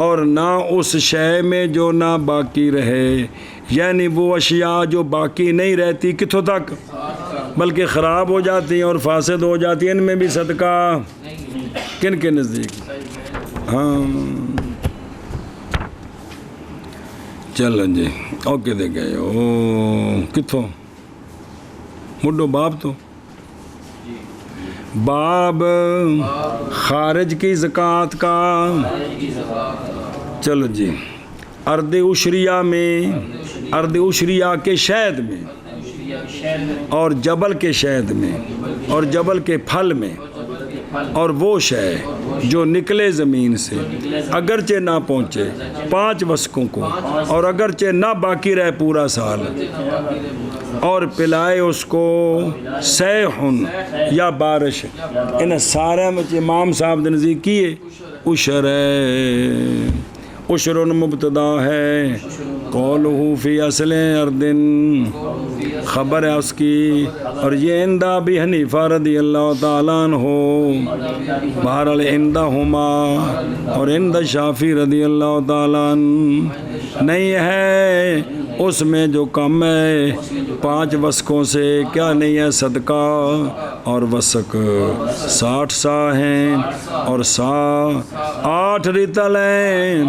اور نہ اس شے میں جو نہ باقی رہے، یعنی وہ اشیاء جو باقی نہیں رہتی کتھوں تک بلکہ خراب ہو جاتی ہیں اور فاسد ہو جاتی ہیں، ان میں بھی صدقہ کن کے نزدیک ہاں چلو جی اوکے دے گئے او کتوں مڈو باب تو باب خارج کی زکوٰۃ کا. چلو جی ارد عشریہ میں ارد عشریہ کے شہد میں اور جبل کے شہد میں اور جبل کے پھل میں اور وہ شے جو نکلے زمین سے اگرچہ نہ پہنچے 5 وسقوں کو اور اگرچہ نہ باقی رہے پورا سال اور پلائے اس کو سیحن یا بارش. ان سارے میں امام صاحب نے نزدیک کیے عشر ہے. عشر مبتدا ہے قولہ فی اصل اردن خبر ہے اس کی اور یہ عند ابی حنیفہ رضی اللہ تعالیٰ عنہ بہرحال عندہما اور عند شافعی رضی اللہ تعالیٰ عنہ نہیں ہے اس میں جو کم ہے 5 وسقوں سے کیا نہیں ہے صدقہ. اور وسق 60 سا ہیں اور سا 8 رطل ہیں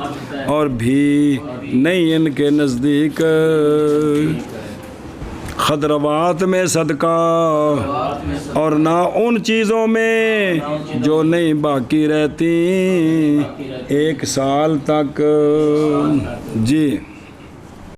اور بھی نہیں ان کے نزدیک خضروات میں صدقہ اور نہ ان چیزوں میں جو نہیں باقی رہتی 1 سال تک. جی